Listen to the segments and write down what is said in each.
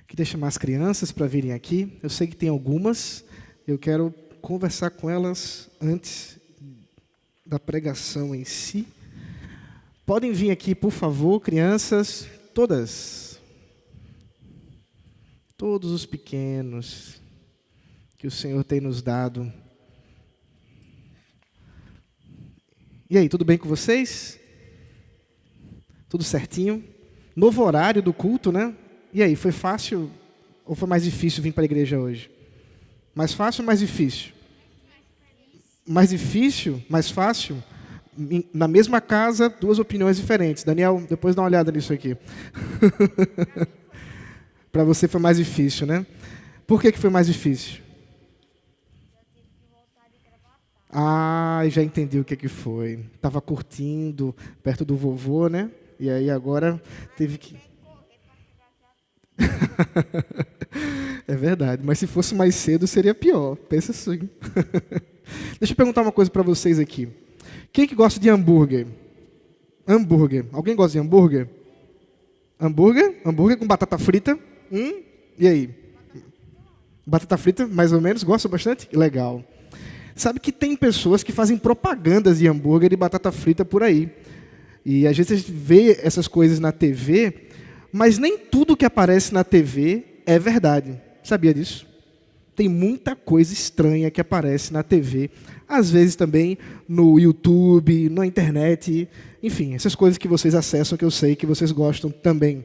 Queria chamar as crianças para virem aqui. Eu sei que tem algumas. Eu quero conversar com elas antes da pregação em si. Podem vir aqui, por favor, crianças, todas. Todos os pequenos que o Senhor tem nos dado. E aí, tudo bem com vocês? Tudo certinho? Novo horário do culto, né? E aí, foi fácil ou foi mais difícil vir para a igreja hoje? Mais fácil ou mais difícil? Mais difícil? Mais fácil? Na mesma casa, duas opiniões diferentes. Daniel, depois dá uma olhada nisso aqui. Para você foi mais difícil, né? Por que foi mais difícil? Ah, já entendi o que foi. Estava curtindo, perto do vovô, né? E aí agora teve que... É verdade, mas se fosse mais cedo seria pior. Pensa assim. Deixa eu perguntar uma coisa para vocês aqui. Quem que gosta de hambúrguer? Hambúrguer. Alguém gosta de hambúrguer? Hambúrguer? Hambúrguer com batata frita? E aí? Batata frita, mais ou menos? Gosta bastante? Legal. Sabe que tem pessoas que fazem propagandas de hambúrguer e batata frita por aí. E às vezes a gente vê essas coisas na TV, mas nem tudo que aparece na TV é verdade. Sabia disso? Tem muita coisa estranha que aparece na TV, às vezes também no YouTube, na internet, enfim, essas coisas que vocês acessam, que eu sei que vocês gostam também.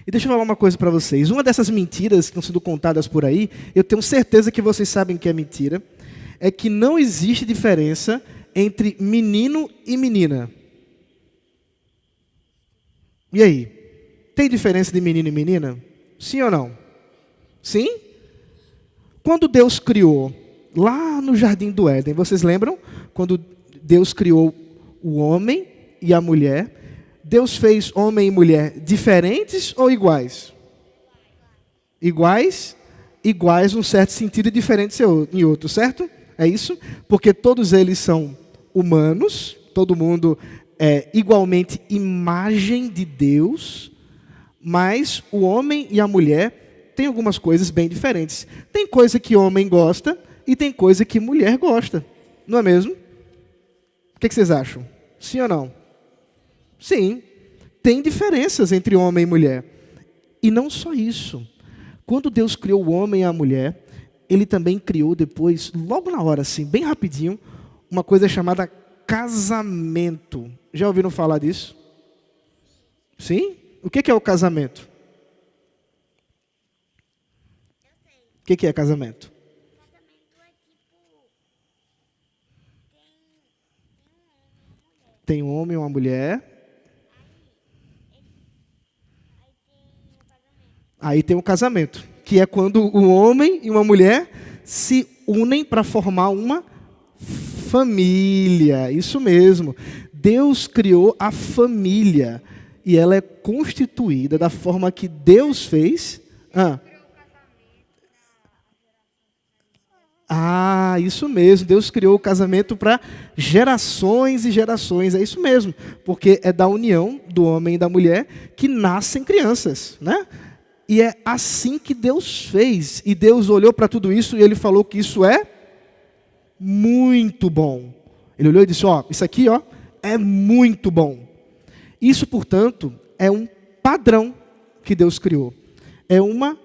E deixa eu falar uma coisa para vocês. Uma dessas mentiras que estão sendo contadas por aí, eu tenho certeza que vocês sabem que é mentira, é que não existe diferença entre menino e menina. E aí? Tem diferença de menino e menina? Sim ou não? Sim? Quando Deus criou, lá no Jardim do Éden, vocês lembram? Quando Deus criou o homem e a mulher, Deus fez homem e mulher diferentes ou iguais? Iguais? Iguais num certo sentido e diferentes em outro, certo? É isso? Porque todos eles são humanos, todo mundo é igualmente imagem de Deus, mas o homem e a mulher têm algumas coisas bem diferentes. Tem coisa que homem gosta e tem coisa que mulher gosta. Não é mesmo? O que vocês acham? Sim ou não? Sim. Tem diferenças entre homem e mulher. E não só isso. Quando Deus criou o homem e a mulher, Ele também criou depois, logo na hora, assim, bem rapidinho, uma coisa chamada casamento. Já ouviram falar disso? Sim? O que é o casamento? O que é casamento? Tem um homem e uma mulher. Aí tem um casamento, que é quando um homem e uma mulher se unem para formar uma família. Isso mesmo. Deus criou a família e ela é constituída da forma que Deus fez. Isso mesmo. Deus criou o casamento para gerações e gerações. É isso mesmo. Porque é da união do homem e da mulher que nascem crianças, né? E é assim que Deus fez. E Deus olhou para tudo isso e Ele falou que isso é muito bom. Ele olhou e disse, isso aqui, é muito bom. Isso, portanto, é um padrão que Deus criou. É uma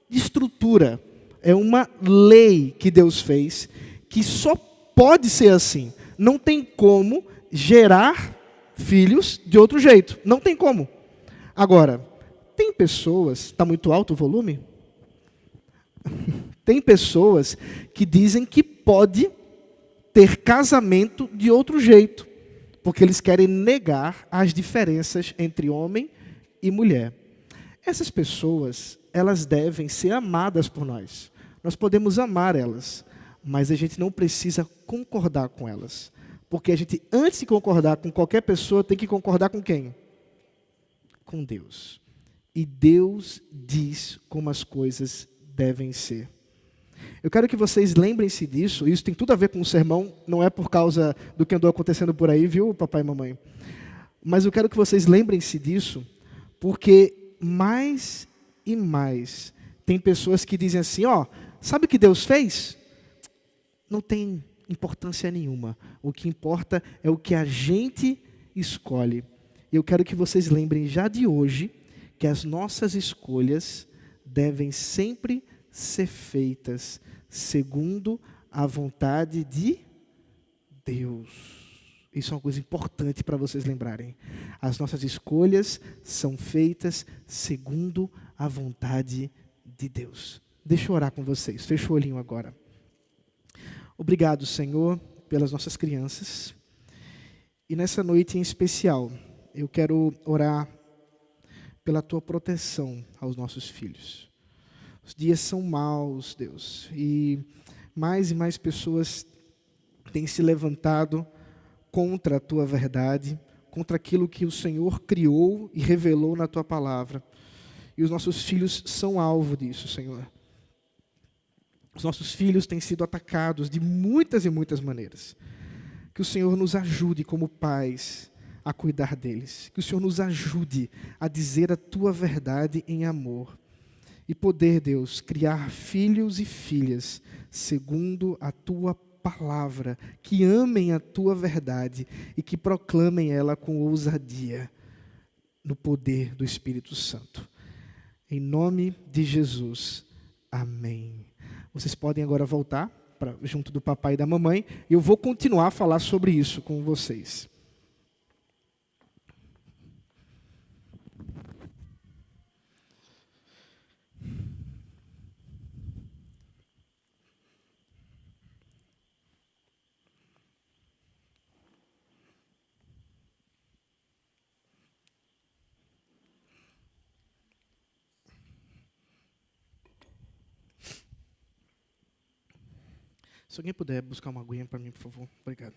estrutura, é uma lei que Deus fez, que só pode ser assim. Não tem como gerar filhos de outro jeito. Não tem como. Agora, tem pessoas... Está muito alto o volume? Tem pessoas que dizem que pode ter casamento de outro jeito, porque eles querem negar as diferenças entre homem e mulher. Essas pessoas, elas devem ser amadas por nós. Nós podemos amar elas, mas a gente não precisa concordar com elas. Porque a gente, antes de concordar com qualquer pessoa, tem que concordar com quem? Com Deus. E Deus diz como as coisas devem ser. Eu quero que vocês lembrem-se disso. Isso tem tudo a ver com o sermão. Não é por causa do que andou acontecendo por aí, viu, papai e mamãe? Mas eu quero que vocês lembrem-se disso, porque mais e mais. Tem pessoas que dizem assim, ó, sabe o que Deus fez? Não tem importância nenhuma. O que importa é o que a gente escolhe. E eu quero que vocês lembrem já de hoje que as nossas escolhas devem sempre ser feitas segundo a vontade de Deus. Isso é uma coisa importante para vocês lembrarem. As nossas escolhas são feitas segundo a vontade de Deus. Deixa eu orar com vocês. Fecha o olhinho agora. Obrigado, Senhor, pelas nossas crianças. E nessa noite em especial, eu quero orar pela Tua proteção aos nossos filhos. Os dias são maus, Deus, e mais pessoas têm se levantado contra a Tua verdade, contra aquilo que o Senhor criou e revelou na Tua palavra. E os nossos filhos são alvo disso, Senhor. Os nossos filhos têm sido atacados de muitas e muitas maneiras. Que o Senhor nos ajude como pais a cuidar deles. Que o Senhor nos ajude a dizer a Tua verdade em amor. E poder, Deus, criar filhos e filhas segundo a Tua palavra. Que amem a Tua verdade e que proclamem ela com ousadia no poder do Espírito Santo. Em nome de Jesus. Amém. Vocês podem agora voltar junto do papai e da mamãe. E eu vou continuar a falar sobre isso com vocês. Se alguém puder buscar uma aguinha para mim, por favor. Obrigado.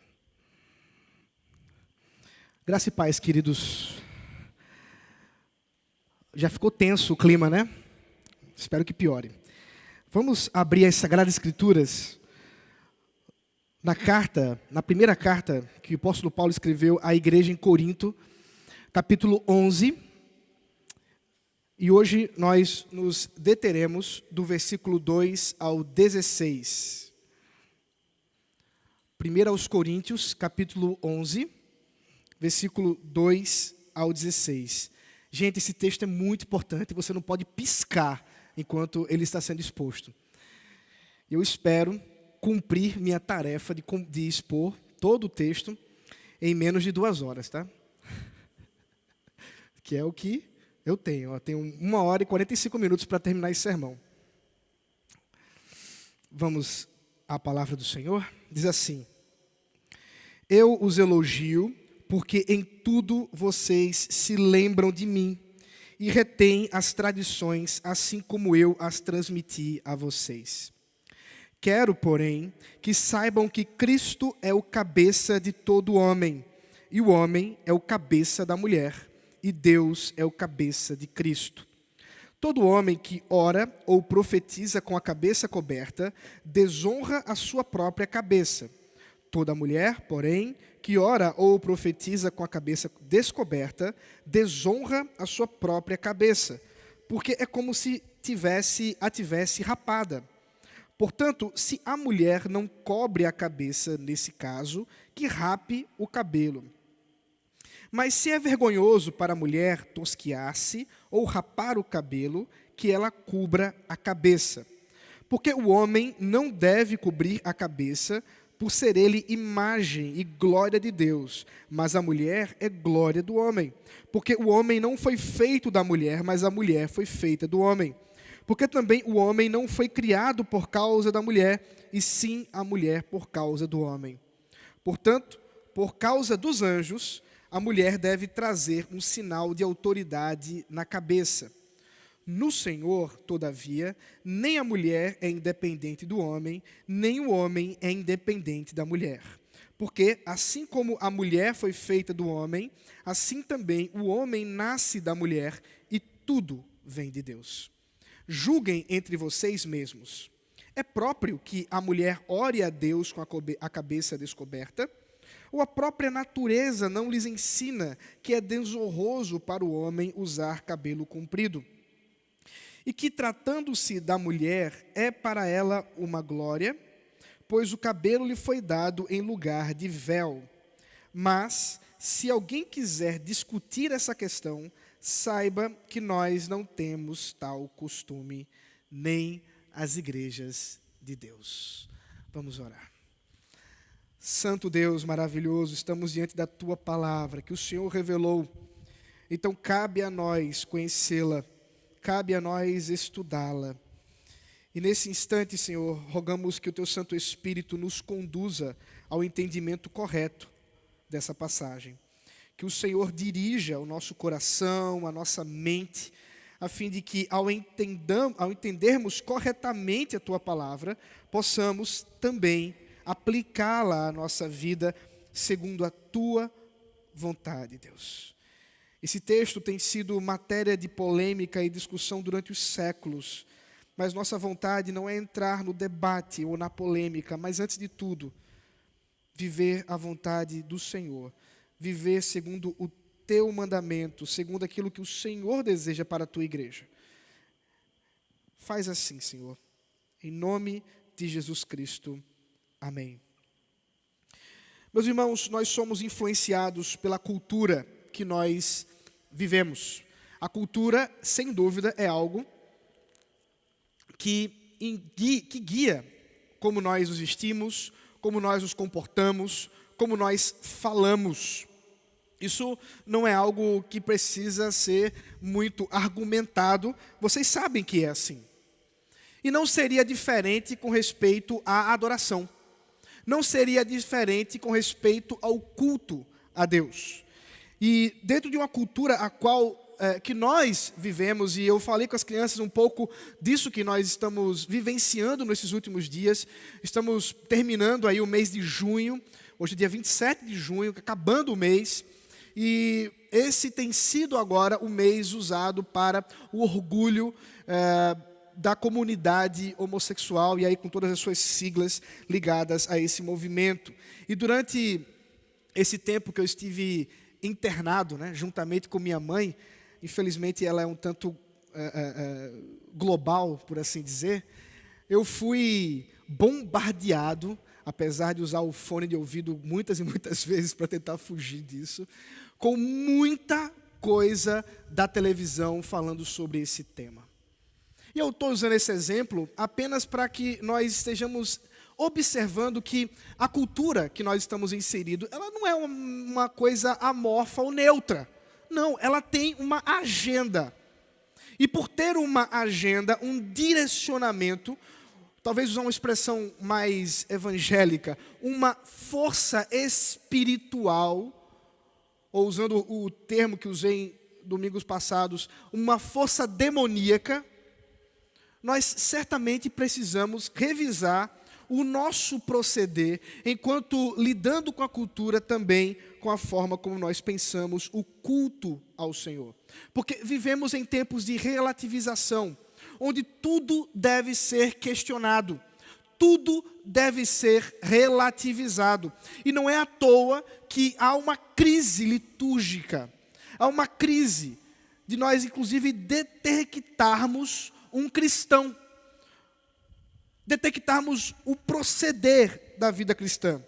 Graça e paz, queridos. Já ficou tenso o clima, né? Espero que piore. Vamos abrir as Sagradas Escrituras na primeira carta que o apóstolo Paulo escreveu à igreja em Corinto, capítulo 11. E hoje nós nos deteremos do versículo 2 ao 16. 1 aos Coríntios, capítulo 11, versículo 2 ao 16. Gente, esse texto é muito importante, você não pode piscar enquanto ele está sendo exposto. Eu espero cumprir minha tarefa de expor todo o texto em menos de 2 horas, tá? Que é o que eu tenho. Eu tenho 1 hora e 45 minutos para terminar esse sermão. Vamos à palavra do Senhor? Diz assim: eu os elogio, porque em tudo vocês se lembram de mim e retêm as tradições, assim como eu as transmiti a vocês. Quero, porém, que saibam que Cristo é o cabeça de todo homem, e o homem é o cabeça da mulher, e Deus é o cabeça de Cristo. Todo homem que ora ou profetiza com a cabeça coberta, desonra a sua própria cabeça. Toda mulher, porém, que ora ou profetiza com a cabeça descoberta, desonra a sua própria cabeça, porque é como se a tivesse rapada. Portanto, se a mulher não cobre a cabeça nesse caso, que rape o cabelo. Mas se é vergonhoso para a mulher tosquiar-se ou rapar o cabelo, que ela cubra a cabeça. Porque o homem não deve cobrir a cabeça, por ser ele imagem e glória de Deus, mas a mulher é glória do homem. Porque o homem não foi feito da mulher, mas a mulher foi feita do homem. Porque também o homem não foi criado por causa da mulher, e sim a mulher por causa do homem. Portanto, por causa dos anjos, a mulher deve trazer um sinal de autoridade na cabeça. No Senhor, todavia, nem a mulher é independente do homem, nem o homem é independente da mulher. Porque, assim como a mulher foi feita do homem, assim também o homem nasce da mulher e tudo vem de Deus. Julguem entre vocês mesmos. É próprio que a mulher ore a Deus com a cabeça descoberta? Ou a própria natureza não lhes ensina que é desonroso para o homem usar cabelo comprido? e que, tratando-se da mulher, é para ela uma glória, pois o cabelo lhe foi dado em lugar de véu. Mas, se alguém quiser discutir essa questão, saiba que nós não temos tal costume, nem as igrejas de Deus. Vamos orar. Santo Deus maravilhoso, estamos diante da Tua palavra, que o Senhor revelou. Então, cabe a nós conhecê-la, cabe a nós estudá-la. E nesse instante, Senhor, rogamos que o Teu Santo Espírito nos conduza ao entendimento correto dessa passagem. Que o Senhor dirija o nosso coração, a nossa mente, a fim de que, ao entendermos corretamente a Tua palavra, possamos também aplicá-la à nossa vida segundo a Tua vontade, Deus. Esse texto tem sido matéria de polêmica e discussão durante os séculos, mas nossa vontade não é entrar no debate ou na polêmica, mas antes de tudo, viver a vontade do Senhor, viver segundo o Teu mandamento, segundo aquilo que o Senhor deseja para a Tua igreja. Faz assim, Senhor, em nome de Jesus Cristo. Amém. Meus irmãos, nós somos influenciados pela cultura que nós vivemos. A cultura, sem dúvida, é algo que guia como nós nos vestimos, como nós nos comportamos, como nós falamos. Isso não é algo que precisa ser muito argumentado, vocês sabem que é assim. E não seria diferente com respeito à adoração. Não seria diferente com respeito ao culto a Deus. E dentro de uma cultura a qual que nós vivemos, e eu falei com as crianças um pouco disso que nós estamos vivenciando nesses últimos dias, estamos terminando aí o mês de junho, hoje é dia 27 de junho, acabando o mês, e esse tem sido agora o mês usado para o orgulho da comunidade homossexual, e aí com todas as suas siglas ligadas a esse movimento. E durante esse tempo que eu estive internado, juntamente com minha mãe, infelizmente ela é um tanto global, por assim dizer, eu fui bombardeado, apesar de usar o fone de ouvido muitas e muitas vezes para tentar fugir disso, com muita coisa da televisão falando sobre esse tema. E eu estou usando esse exemplo apenas para que nós estejamos observando que a cultura que nós estamos inseridos, ela não é uma coisa amorfa ou neutra. Não, ela tem uma agenda. E por ter uma agenda, um direcionamento, talvez usar uma expressão mais evangélica, uma força espiritual, ou usando o termo que usei domingos passados, uma força demoníaca, nós certamente precisamos revisar o nosso proceder, enquanto lidando com a cultura também com a forma como nós pensamos o culto ao Senhor. Porque vivemos em tempos de relativização, onde tudo deve ser questionado, tudo deve ser relativizado. E não é à toa que há uma crise litúrgica, há uma crise de nós, inclusive, detectarmos um cristão, detectarmos o proceder da vida cristã.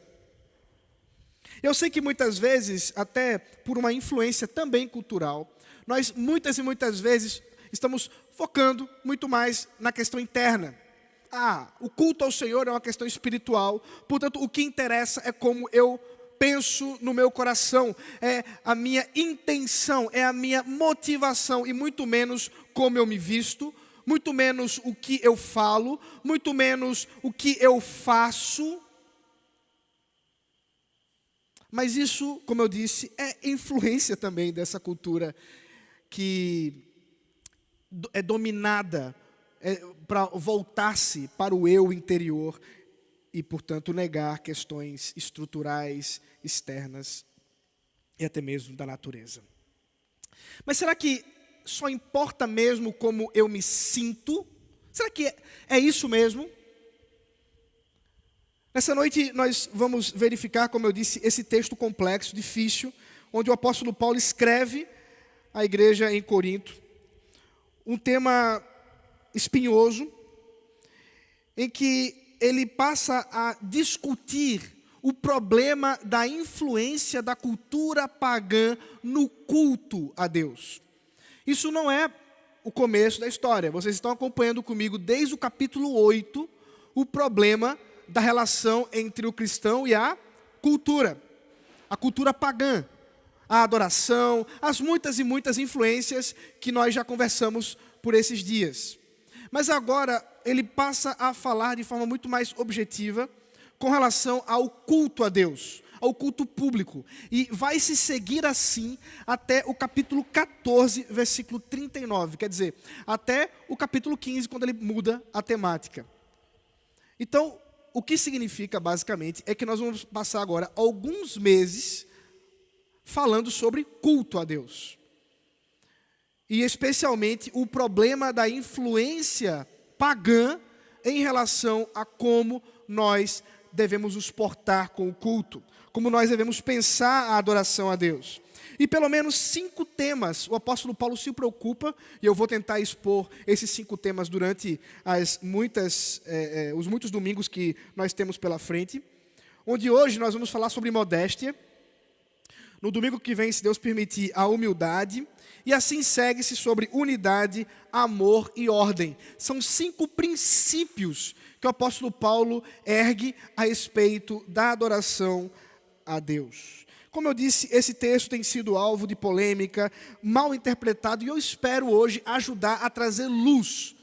Eu sei que muitas vezes, até por uma influência também cultural, nós muitas e muitas vezes estamos focando muito mais na questão interna. O culto ao Senhor é uma questão espiritual, portanto, o que interessa é como eu penso no meu coração, é a minha intenção, é a minha motivação, e muito menos como eu me visto, muito menos o que eu falo, muito menos o que eu faço. Mas isso, como eu disse, é influência também dessa cultura que é dominada para voltar-se para o eu interior e, portanto, negar questões estruturais, externas e até mesmo da natureza. Mas será que só importa mesmo como eu me sinto? Será que é isso mesmo? Nessa noite nós vamos verificar, como eu disse, esse texto complexo, difícil, onde o apóstolo Paulo escreve à igreja em Corinto. Um tema espinhoso, em que ele passa a discutir o problema da influência da cultura pagã no culto a Deus. Isso não é o começo da história. Vocês estão acompanhando comigo desde o capítulo 8, o problema da relação entre o cristão e a cultura pagã, a adoração, as muitas e muitas influências que nós já conversamos por esses dias. Mas agora ele passa a falar de forma muito mais objetiva com relação ao culto a Deus, ao culto público. E vai se seguir assim até o capítulo 14, versículo 39. Quer dizer, até o capítulo 15, quando ele muda a temática. Então, o que significa, basicamente, é que nós vamos passar agora alguns meses falando sobre culto a Deus. E especialmente o problema da influência pagã em relação a como nós devemos nos portar com o culto, como nós devemos pensar a adoração a Deus. E pelo menos 5 temas o apóstolo Paulo se preocupa, e eu vou tentar expor esses 5 temas durante os muitos domingos que nós temos pela frente, onde hoje nós vamos falar sobre modéstia, no domingo que vem, se Deus permitir, a humildade, e assim segue-se sobre unidade, amor e ordem. São 5 princípios que o apóstolo Paulo ergue a respeito da adoração a Deus. Como eu disse, esse texto tem sido alvo de polêmica, mal interpretado, e eu espero hoje ajudar a trazer luz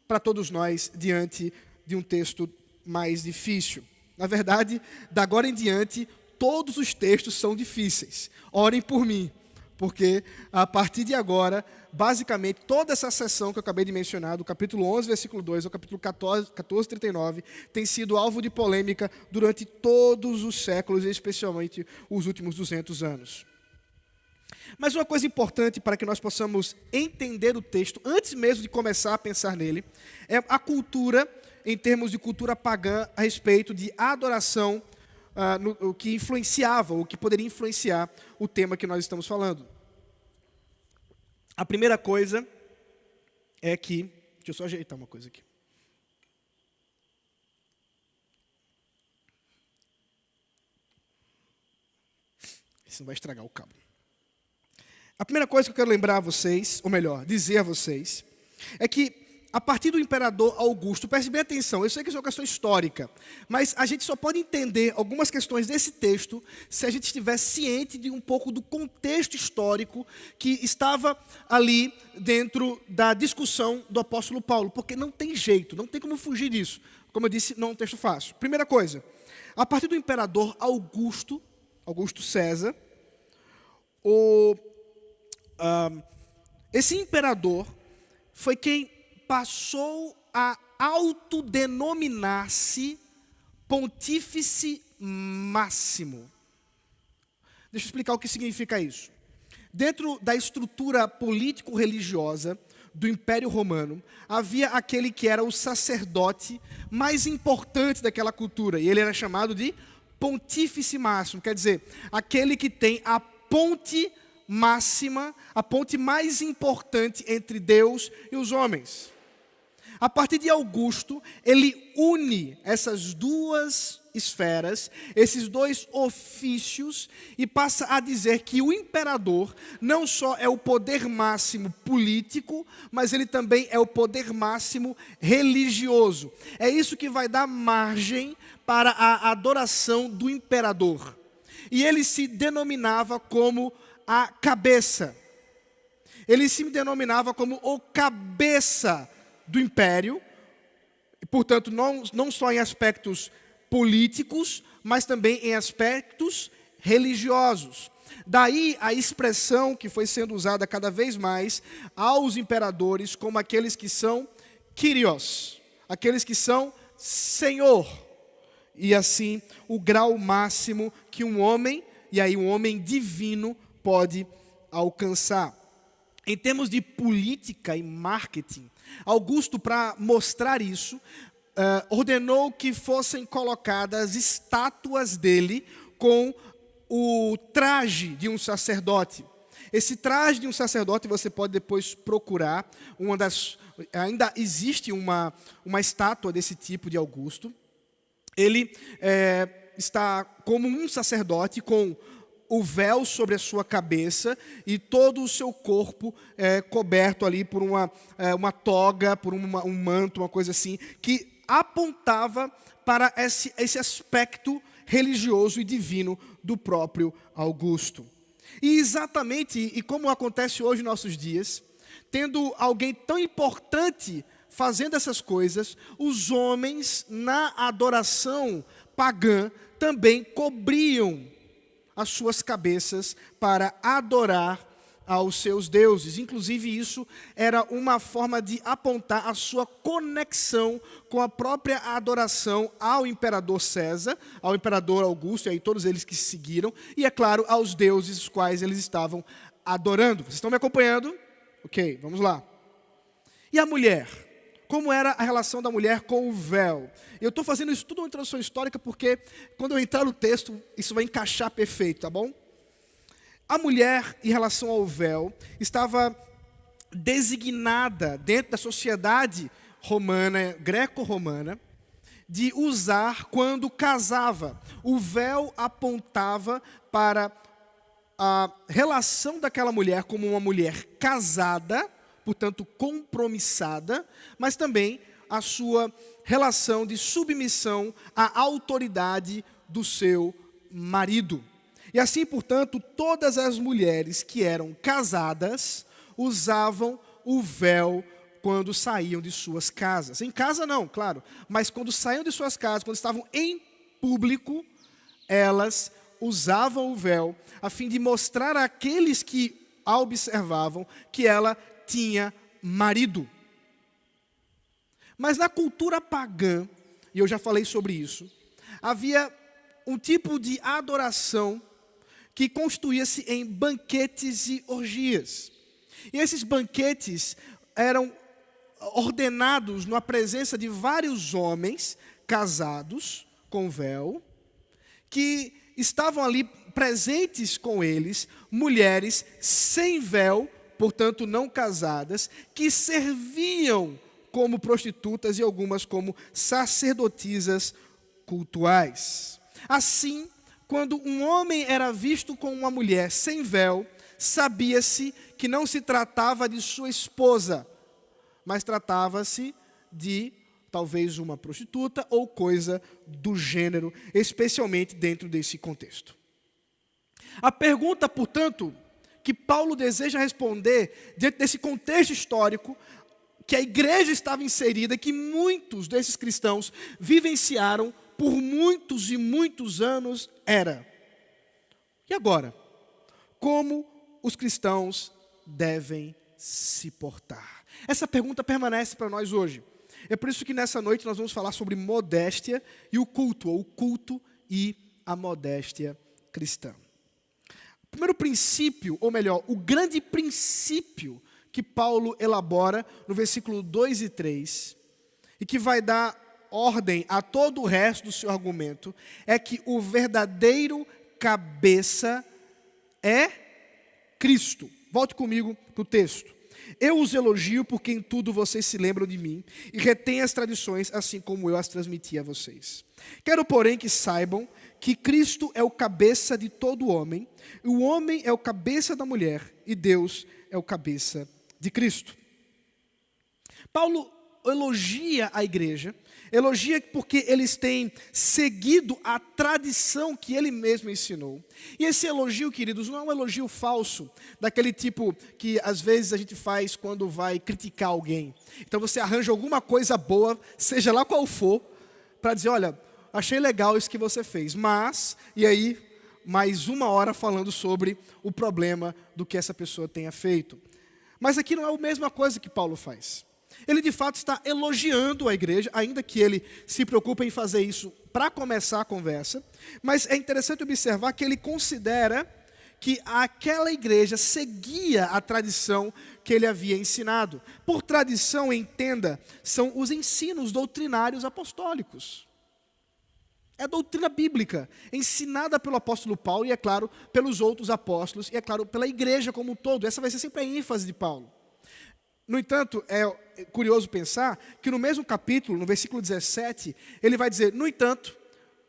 para todos nós diante de um texto mais difícil. Na verdade, da agora em diante, todos os textos são difíceis. Orem por mim, porque a partir de agora, basicamente, toda essa seção que eu acabei de mencionar, do capítulo 11, versículo 2 ao capítulo 14, 39, tem sido alvo de polêmica durante todos os séculos, e especialmente os últimos 200 anos. Mas uma coisa importante para que nós possamos entender o texto, antes mesmo de começar a pensar nele, é a cultura, em termos de cultura pagã, a respeito de adoração, o que influenciava, o que poderia influenciar o tema que nós estamos falando. A primeira coisa é que... Deixa eu só ajeitar uma coisa aqui. Isso não vai estragar o cabo. A primeira coisa que eu quero lembrar a vocês, ou melhor, dizer a vocês, é que a partir do imperador Augusto, preste bem atenção, eu sei que isso é uma questão histórica, mas a gente só pode entender algumas questões desse texto se a gente estiver ciente de um pouco do contexto histórico que estava ali dentro da discussão do apóstolo Paulo, porque não tem jeito, não tem como fugir disso. Como eu disse, não é um texto fácil. Primeira coisa, a partir do imperador Augusto César, esse imperador foi quem passou a autodenominar-se Pontífice Máximo. Deixa eu explicar o que significa isso. Dentro da estrutura político-religiosa do Império Romano, havia aquele que era o sacerdote mais importante daquela cultura, e ele era chamado de Pontífice Máximo, quer dizer, aquele que tem a ponte máxima, a ponte mais importante entre Deus e os homens. A partir de Augusto, ele une essas duas esferas, esses dois ofícios, e passa a dizer que o imperador não só é o poder máximo político, mas ele também é o poder máximo religioso. É isso que vai dar margem para a adoração do imperador. E ele se denominava como a cabeça. Ele se denominava como o cabeça do império, e, portanto, não só em aspectos políticos, mas também em aspectos religiosos. Daí a expressão que foi sendo usada cada vez mais aos imperadores como aqueles que são Kyrios, aqueles que são Senhor. E assim, o grau máximo que um homem, e aí um homem divino, pode alcançar. Em termos de política e marketing, Augusto, para mostrar isso, ordenou que fossem colocadas estátuas dele com o traje de um sacerdote. Esse traje de um sacerdote você pode depois procurar. Ainda existe uma estátua desse tipo de Augusto. Ele está como um sacerdote com o véu sobre a sua cabeça e todo o seu corpo coberto ali por uma toga, por um manto, uma coisa assim, que apontava para esse aspecto religioso e divino do próprio Augusto. E exatamente, e como acontece hoje nos nossos dias, tendo alguém tão importante fazendo essas coisas, os homens na adoração pagã também cobriam as suas cabeças para adorar aos seus deuses. Inclusive isso era uma forma de apontar a sua conexão com a própria adoração ao imperador César, ao imperador Augusto, e aí todos eles que seguiram, e é claro, aos deuses os quais eles estavam adorando. Vocês estão me acompanhando? Ok, vamos lá. E a mulher? Como era a relação da mulher com o véu? Eu estou fazendo isso tudo uma introdução histórica porque quando eu entrar no texto, isso vai encaixar perfeito, tá bom? A mulher, em relação ao véu, estava designada dentro da sociedade romana, greco-romana, de usar quando casava. O véu apontava para a relação daquela mulher como uma mulher casada, portanto compromissada, mas também a sua relação de submissão à autoridade do seu marido. E assim, portanto, todas as mulheres que eram casadas usavam o véu quando saíam de suas casas. Em casa não, claro, mas quando saíam de suas casas, quando estavam em público, elas usavam o véu a fim de mostrar àqueles que a observavam que ela tinha marido. Mas na cultura pagã, e eu já falei sobre isso, havia um tipo de adoração que constituía-se em banquetes e orgias. E esses banquetes eram ordenados na presença de vários homens casados com véu, que estavam ali presentes com eles, mulheres sem véu, portanto não casadas, que serviam como prostitutas e algumas como sacerdotisas cultuais. Assim, quando um homem era visto com uma mulher sem véu, sabia-se que não se tratava de sua esposa, mas tratava-se de talvez uma prostituta ou coisa do gênero, especialmente dentro desse contexto. A pergunta, portanto, que Paulo deseja responder diante desse contexto histórico que a igreja estava inserida, que muitos desses cristãos vivenciaram por muitos e muitos anos, era: e agora? Como os cristãos devem se portar? Essa pergunta permanece para nós hoje. É por isso que nessa noite nós vamos falar sobre modéstia e o culto, ou o culto e a modéstia cristã. O primeiro princípio, ou melhor, o grande princípio que Paulo elabora no versículo 2 e 3, e que vai dar ordem a todo o resto do seu argumento, é que o verdadeiro cabeça é Cristo. Volte comigo para o texto. Eu os elogio porque em tudo vocês se lembram de mim e retêm as tradições assim como eu as transmiti a vocês. Quero, porém, que saibam que Cristo é o cabeça de todo homem, e o homem é o cabeça da mulher, e Deus é o cabeça de Cristo. Paulo elogia a igreja, elogia porque eles têm seguido a tradição que ele mesmo ensinou. E esse elogio, queridos, não é um elogio falso, daquele tipo que às vezes a gente faz quando vai criticar alguém. Então você arranja alguma coisa boa, seja lá qual for, para dizer: olha, achei legal isso que você fez, mas, e aí, mais uma hora falando sobre o problema do que essa pessoa tenha feito. Mas aqui não é a mesma coisa que Paulo faz. Ele de fato está elogiando a igreja, ainda que ele se preocupe em fazer isso para começar a conversa. Mas é interessante observar que ele considera que aquela igreja seguia a tradição que ele havia ensinado. Por tradição, entenda, são os ensinos doutrinários apostólicos. É a doutrina bíblica, ensinada pelo apóstolo Paulo e, é claro, pelos outros apóstolos e, é claro, pela igreja como um todo. Essa vai ser sempre a ênfase de Paulo. No entanto, é curioso pensar que no mesmo capítulo, no versículo 17, ele vai dizer: no entanto,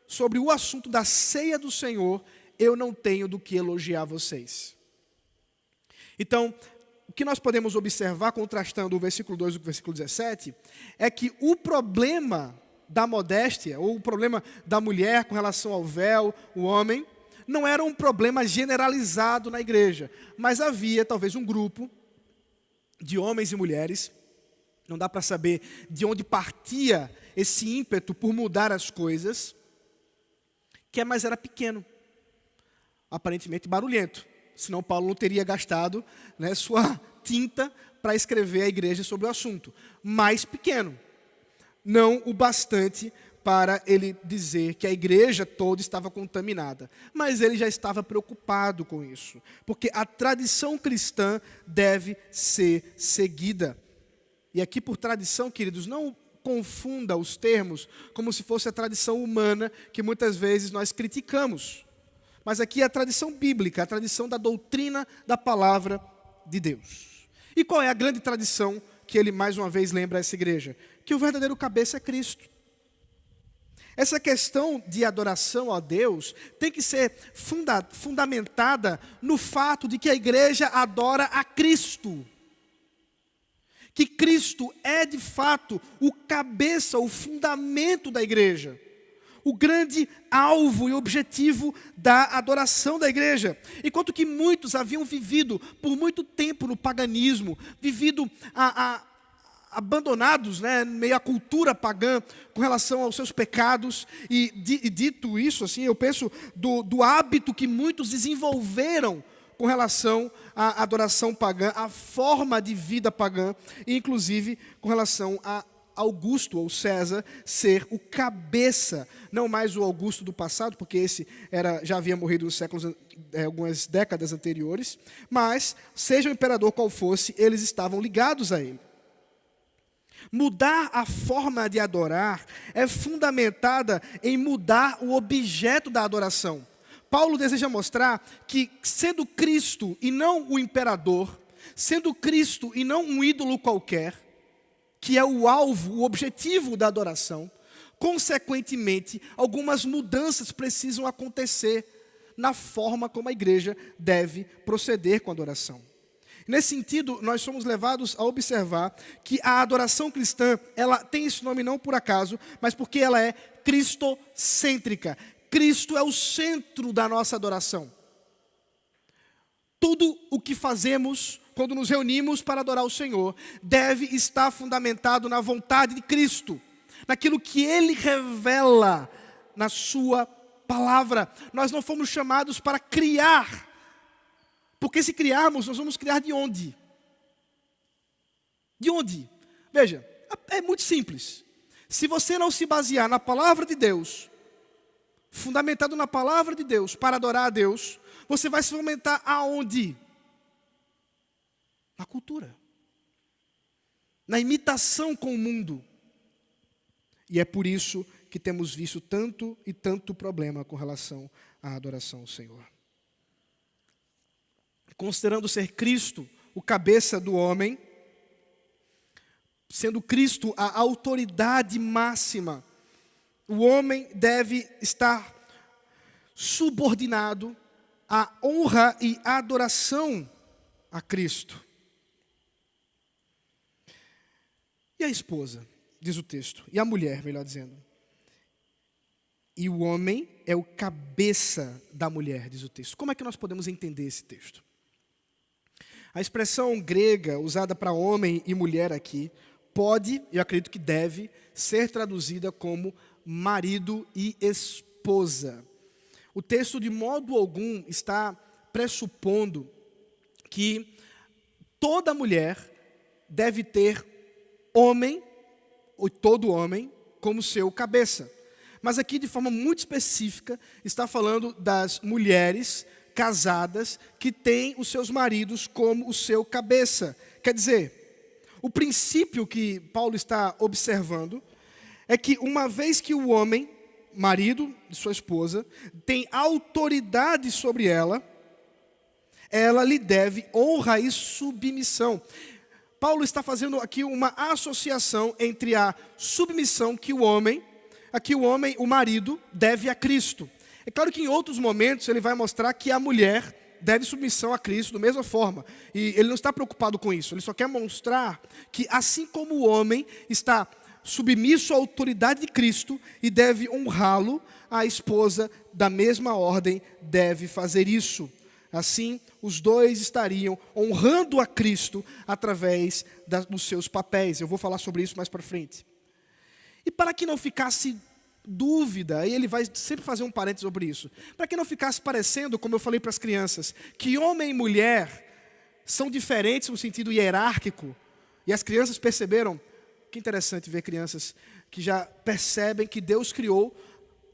sobre o assunto da ceia do Senhor, eu não tenho do que elogiar vocês. Então, o que nós podemos observar, contrastando o versículo 2 com o versículo 17, é que o problema da modéstia, ou o problema da mulher com relação ao véu, o homem, não era um problema generalizado na igreja, mas havia talvez um grupo de homens e mulheres, não dá para saber de onde partia esse ímpeto por mudar as coisas, mas era pequeno, aparentemente barulhento, senão Paulo não teria gastado, né, sua tinta para escrever à igreja sobre o assunto. Mais pequeno, não o bastante para ele dizer que a igreja toda estava contaminada. Mas ele já estava preocupado com isso, porque a tradição cristã deve ser seguida. E aqui, por tradição, queridos, não confunda os termos como se fosse a tradição humana que muitas vezes nós criticamos. Mas aqui é a tradição bíblica, a tradição da doutrina da palavra de Deus. E qual é a grande tradição que ele mais uma vez lembra a essa igreja? Que o verdadeiro cabeça é Cristo. Essa questão de adoração a Deus tem que ser fundamentada no fato de que a igreja adora a Cristo. Que Cristo é de fato o cabeça, o fundamento da igreja. O grande alvo e objetivo da adoração da igreja. Enquanto que muitos haviam vivido por muito tempo no paganismo, vivido abandonados, né, meio à cultura pagã com relação aos seus pecados, e dito isso, assim, eu penso do hábito que muitos desenvolveram com relação à adoração pagã, à forma de vida pagã, e inclusive com relação a Augusto, ou César, ser o cabeça, não mais o Augusto do passado, porque esse já havia morrido nos séculos, algumas décadas anteriores, mas, seja o imperador qual fosse, eles estavam ligados a ele. Mudar a forma de adorar é fundamentada em mudar o objeto da adoração. Paulo deseja mostrar que, sendo Cristo e não o imperador, sendo Cristo e não um ídolo qualquer, que é o alvo, o objetivo da adoração, consequentemente, algumas mudanças precisam acontecer na forma como a igreja deve proceder com a adoração. Nesse sentido, nós somos levados a observar que a adoração cristã, ela tem esse nome não por acaso, mas porque ela é cristocêntrica. Cristo é o centro da nossa adoração. Tudo o que fazemos quando nos reunimos para adorar o Senhor deve estar fundamentado na vontade de Cristo, naquilo que Ele revela na sua palavra. Nós não fomos chamados para criar, porque se criarmos, nós vamos criar de onde? De onde? Veja, é muito simples. Se você não se basear na palavra de Deus, fundamentado na palavra de Deus, para adorar a Deus, você vai se fundamentar aonde? Na cultura. Na imitação com o mundo. E é por isso que temos visto tanto e tanto problema com relação à adoração ao Senhor. Considerando ser Cristo o cabeça do homem, sendo Cristo a autoridade máxima, o homem deve estar subordinado à honra e adoração a Cristo. E a esposa, diz o texto, e a mulher, melhor dizendo. E o homem é o cabeça da mulher, diz o texto. Como é que nós podemos entender esse texto? A expressão grega usada para homem e mulher aqui pode, eu acredito que deve, ser traduzida como marido e esposa. O texto de modo algum está pressupondo que toda mulher deve ter homem, ou todo homem, como seu cabeça. Mas aqui, de forma muito específica, está falando das mulheres casadas que têm os seus maridos como o seu cabeça. Quer dizer, o princípio que Paulo está observando é que uma vez que o homem marido de sua esposa, tem autoridade sobre ela, ela lhe deve honra e submissão. Paulo está fazendo aqui uma associação entre a submissão que o homem, o marido, deve a Cristo. É claro que em outros momentos ele vai mostrar que a mulher deve submissão a Cristo da mesma forma. E ele não está preocupado com isso, ele só quer mostrar que assim como o homem está submisso à autoridade de Cristo e deve honrá-lo, a esposa da mesma ordem deve fazer isso. Assim, os dois estariam honrando a Cristo através dos seus papéis. Eu vou falar sobre isso mais para frente. E para que não ficasse dúvida, aí ele vai sempre fazer um parênteses sobre isso. Para que não ficasse parecendo, como eu falei para as crianças, que homem e mulher são diferentes no sentido hierárquico. E as crianças perceberam, que interessante ver crianças que já percebem que Deus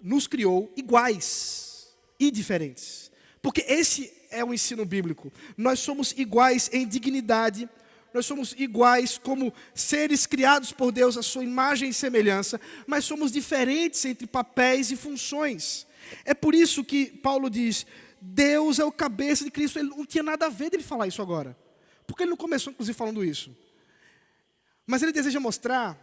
nos criou iguais e diferentes. Porque esse é o ensino bíblico. Nós somos iguais em dignidade, nós somos iguais como seres criados por Deus à sua imagem e semelhança, mas somos diferentes entre papéis e funções. É por isso que Paulo diz, Deus é o cabeça de Cristo. Ele não tinha nada a ver de ele falar isso agora, porque ele não começou inclusive falando isso. Mas ele deseja mostrar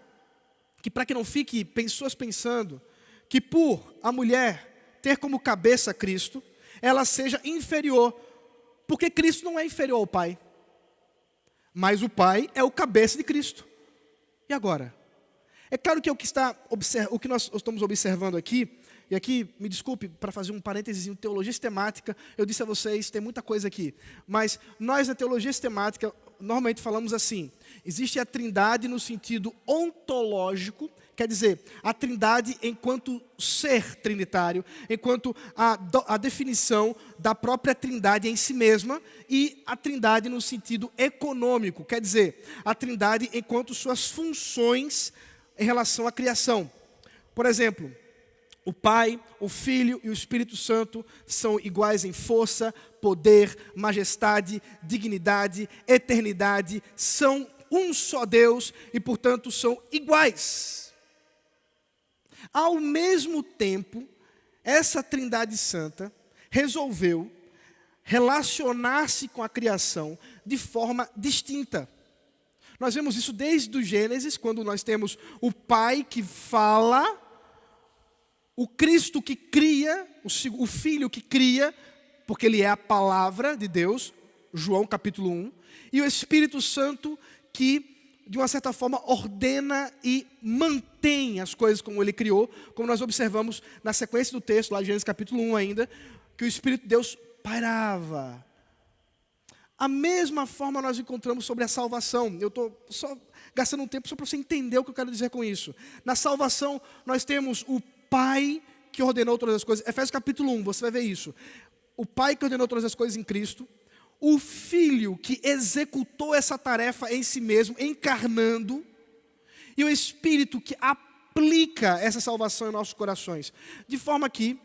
que para que não fique pessoas pensando que por a mulher ter como cabeça Cristo, ela seja inferior, porque Cristo não é inferior ao Pai, mas o Pai é o cabeça de Cristo. E agora? É claro que o que nós estamos observando aqui, e aqui, me desculpe, para fazer um parênteses em teologia sistemática, eu disse a vocês, tem muita coisa aqui, mas nós na teologia sistemática, normalmente falamos assim, existe a trindade no sentido ontológico, quer dizer, a trindade enquanto ser trinitário, enquanto a definição da própria trindade em si mesma, e a trindade no sentido econômico, quer dizer, a trindade enquanto suas funções em relação à criação. Por exemplo, o Pai, o Filho e o Espírito Santo são iguais em força, poder, majestade, dignidade, eternidade, são um só Deus e, portanto, são iguais. Ao mesmo tempo, essa Trindade Santa resolveu relacionar-se com a criação de forma distinta. Nós vemos isso desde o Gênesis, quando nós temos o Pai que fala, o Cristo que cria, o Filho que cria, porque Ele é a palavra de Deus, João capítulo 1, e o Espírito Santo que, de uma certa forma, ordena e mantém as coisas como Ele criou, como nós observamos na sequência do texto, lá em Gênesis capítulo 1 ainda, que o Espírito de Deus pairava. A mesma forma nós encontramos sobre a salvação. Eu estou só gastando um tempo só para você entender o que eu quero dizer com isso. Na salvação, nós temos o Pai que ordenou todas as coisas. Efésios capítulo 1, você vai ver isso. O Pai que ordenou todas as coisas em Cristo. O Filho que executou essa tarefa em si mesmo, encarnando. E o Espírito que aplica essa salvação em nossos corações. De forma que,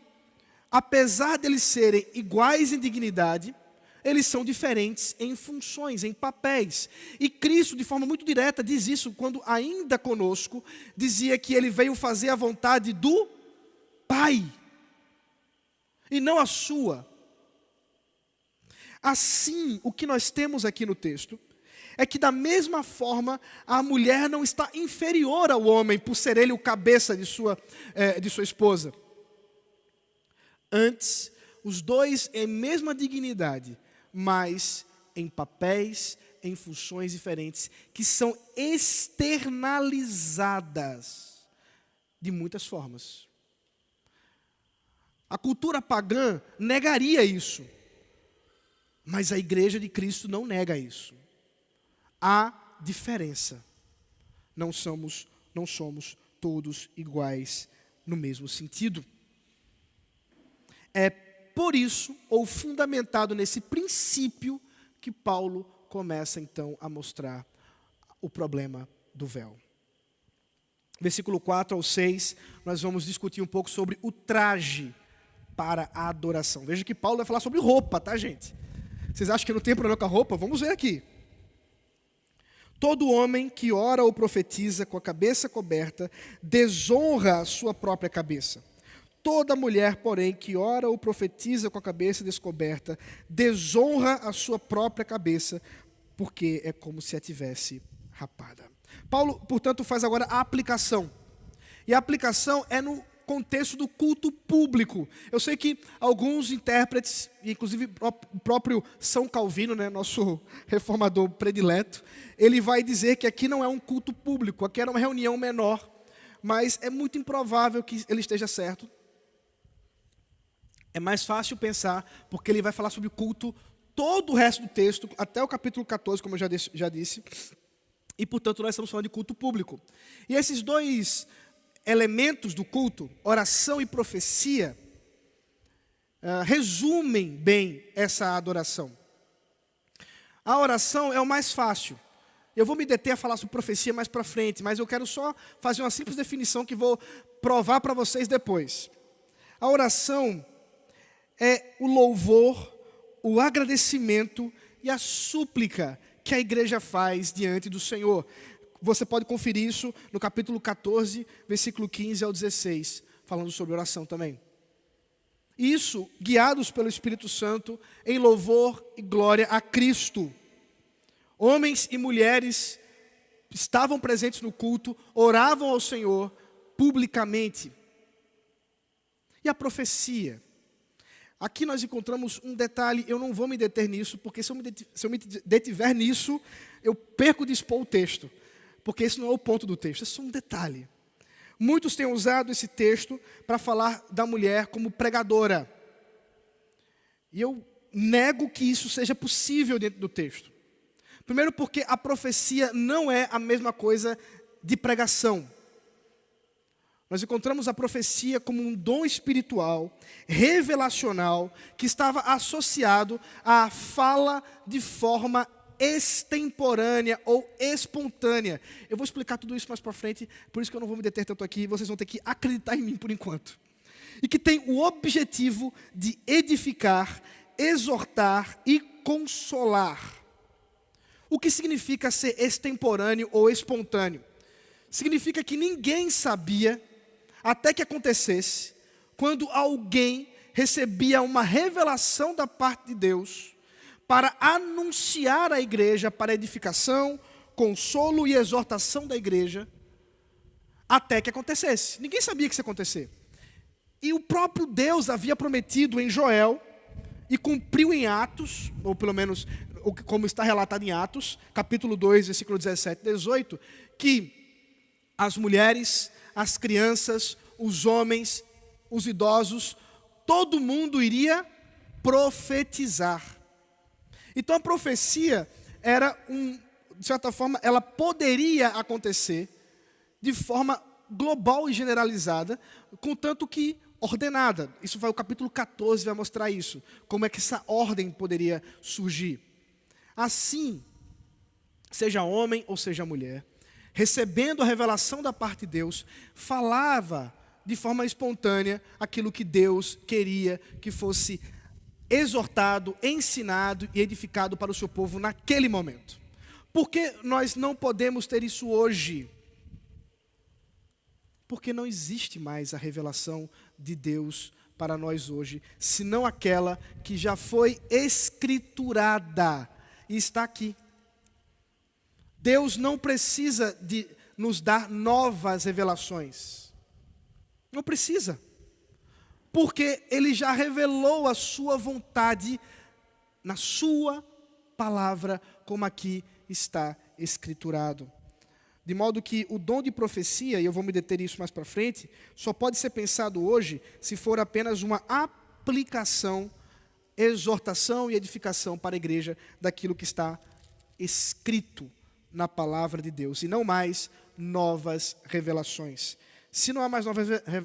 apesar de eles serem iguais em dignidade, eles são diferentes em funções, em papéis. E Cristo, de forma muito direta, diz isso quando ainda conosco, dizia que Ele veio fazer a vontade do Pai, e não a sua. Assim, o que nós temos aqui no texto, é que da mesma forma, a mulher não está inferior ao homem, por ser ele o cabeça de sua esposa. Antes, os dois em mesma dignidade, mas em papéis, em funções diferentes, que são externalizadas de muitas formas. A cultura pagã negaria isso, mas a igreja de Cristo não nega isso. Há diferença. Não somos todos iguais no mesmo sentido. É por isso, ou fundamentado nesse princípio, que Paulo começa então a mostrar o problema do véu. Versículo 4 ao 6, nós vamos discutir um pouco sobre o traje para a adoração. Veja que Paulo vai falar sobre roupa, tá, gente? Vocês acham que não tem problema com a roupa? Vamos ver aqui. Todo homem que ora ou profetiza com a cabeça coberta, desonra a sua própria cabeça. Toda mulher, porém, que ora ou profetiza com a cabeça descoberta, desonra a sua própria cabeça, porque é como se a tivesse rapada. Paulo, portanto, faz agora a aplicação. E a aplicação é no contexto do culto público. Eu sei que alguns intérpretes, inclusive o próprio São Calvino, né, nosso reformador predileto, ele vai dizer que aqui não é um culto público, aqui era uma reunião menor, mas é muito improvável que ele esteja certo. É mais fácil pensar, porque ele vai falar sobre o culto, todo o resto do texto, até o capítulo 14, como eu já disse, e portanto nós estamos falando de culto público. E esses dois elementos do culto, oração e profecia, resumem bem essa adoração. A oração é o mais fácil. Eu vou me deter a falar sobre profecia mais para frente, mas eu quero só fazer uma simples definição que vou provar para vocês depois. A oração é o louvor, o agradecimento e a súplica que a igreja faz diante do Senhor. Você pode conferir isso no capítulo 14, versículo 15 ao 16, falando sobre oração também. Isso, guiados pelo Espírito Santo, em louvor e glória a Cristo. Homens e mulheres estavam presentes no culto, oravam ao Senhor publicamente. E a profecia? Aqui nós encontramos um detalhe, eu não vou me deter nisso, porque se eu me detiver nisso, eu perco de expor o texto. Porque esse não é o ponto do texto, é só um detalhe. Muitos têm usado esse texto para falar da mulher como pregadora. E eu nego que isso seja possível dentro do texto. Primeiro porque a profecia não é a mesma coisa de pregação. Nós encontramos a profecia como um dom espiritual, revelacional, que estava associado à fala de forma extemporânea ou espontânea. Eu vou explicar tudo isso mais para frente, por isso que eu não vou me deter tanto aqui, vocês vão ter que acreditar em mim por enquanto. E que tem o objetivo de edificar, exortar e consolar. O que significa ser extemporâneo ou espontâneo? Significa que ninguém sabia, até que acontecesse, quando alguém recebia uma revelação da parte de Deus, para anunciar à igreja para edificação, consolo e exortação da igreja, até que acontecesse. Ninguém sabia que isso ia acontecer. E o próprio Deus havia prometido em Joel, e cumpriu em Atos, ou pelo menos como está relatado em Atos, capítulo 2, versículo 17 e 18, que as mulheres, as crianças, os homens, os idosos, todo mundo iria profetizar. Então a profecia era de certa forma, ela poderia acontecer de forma global e generalizada, contanto que ordenada. Isso vai, o capítulo 14 vai mostrar isso, como é que essa ordem poderia surgir. Assim, seja homem ou seja mulher, recebendo a revelação da parte de Deus, falava de forma espontânea aquilo que Deus queria que fosse exortado, ensinado e edificado para o seu povo naquele momento. Por que nós não podemos ter isso hoje? Porque não existe mais a revelação de Deus para nós hoje, senão aquela que já foi escriturada e está aqui. Deus não precisa de nos dar novas revelações. Não precisa. Porque Ele já revelou a sua vontade na sua palavra, como aqui está escriturado. De modo que o dom de profecia, e eu vou me deter isso mais para frente, só pode ser pensado hoje se for apenas uma aplicação, exortação e edificação para a igreja daquilo que está escrito na palavra de Deus, e não mais novas revelações. Se não há mais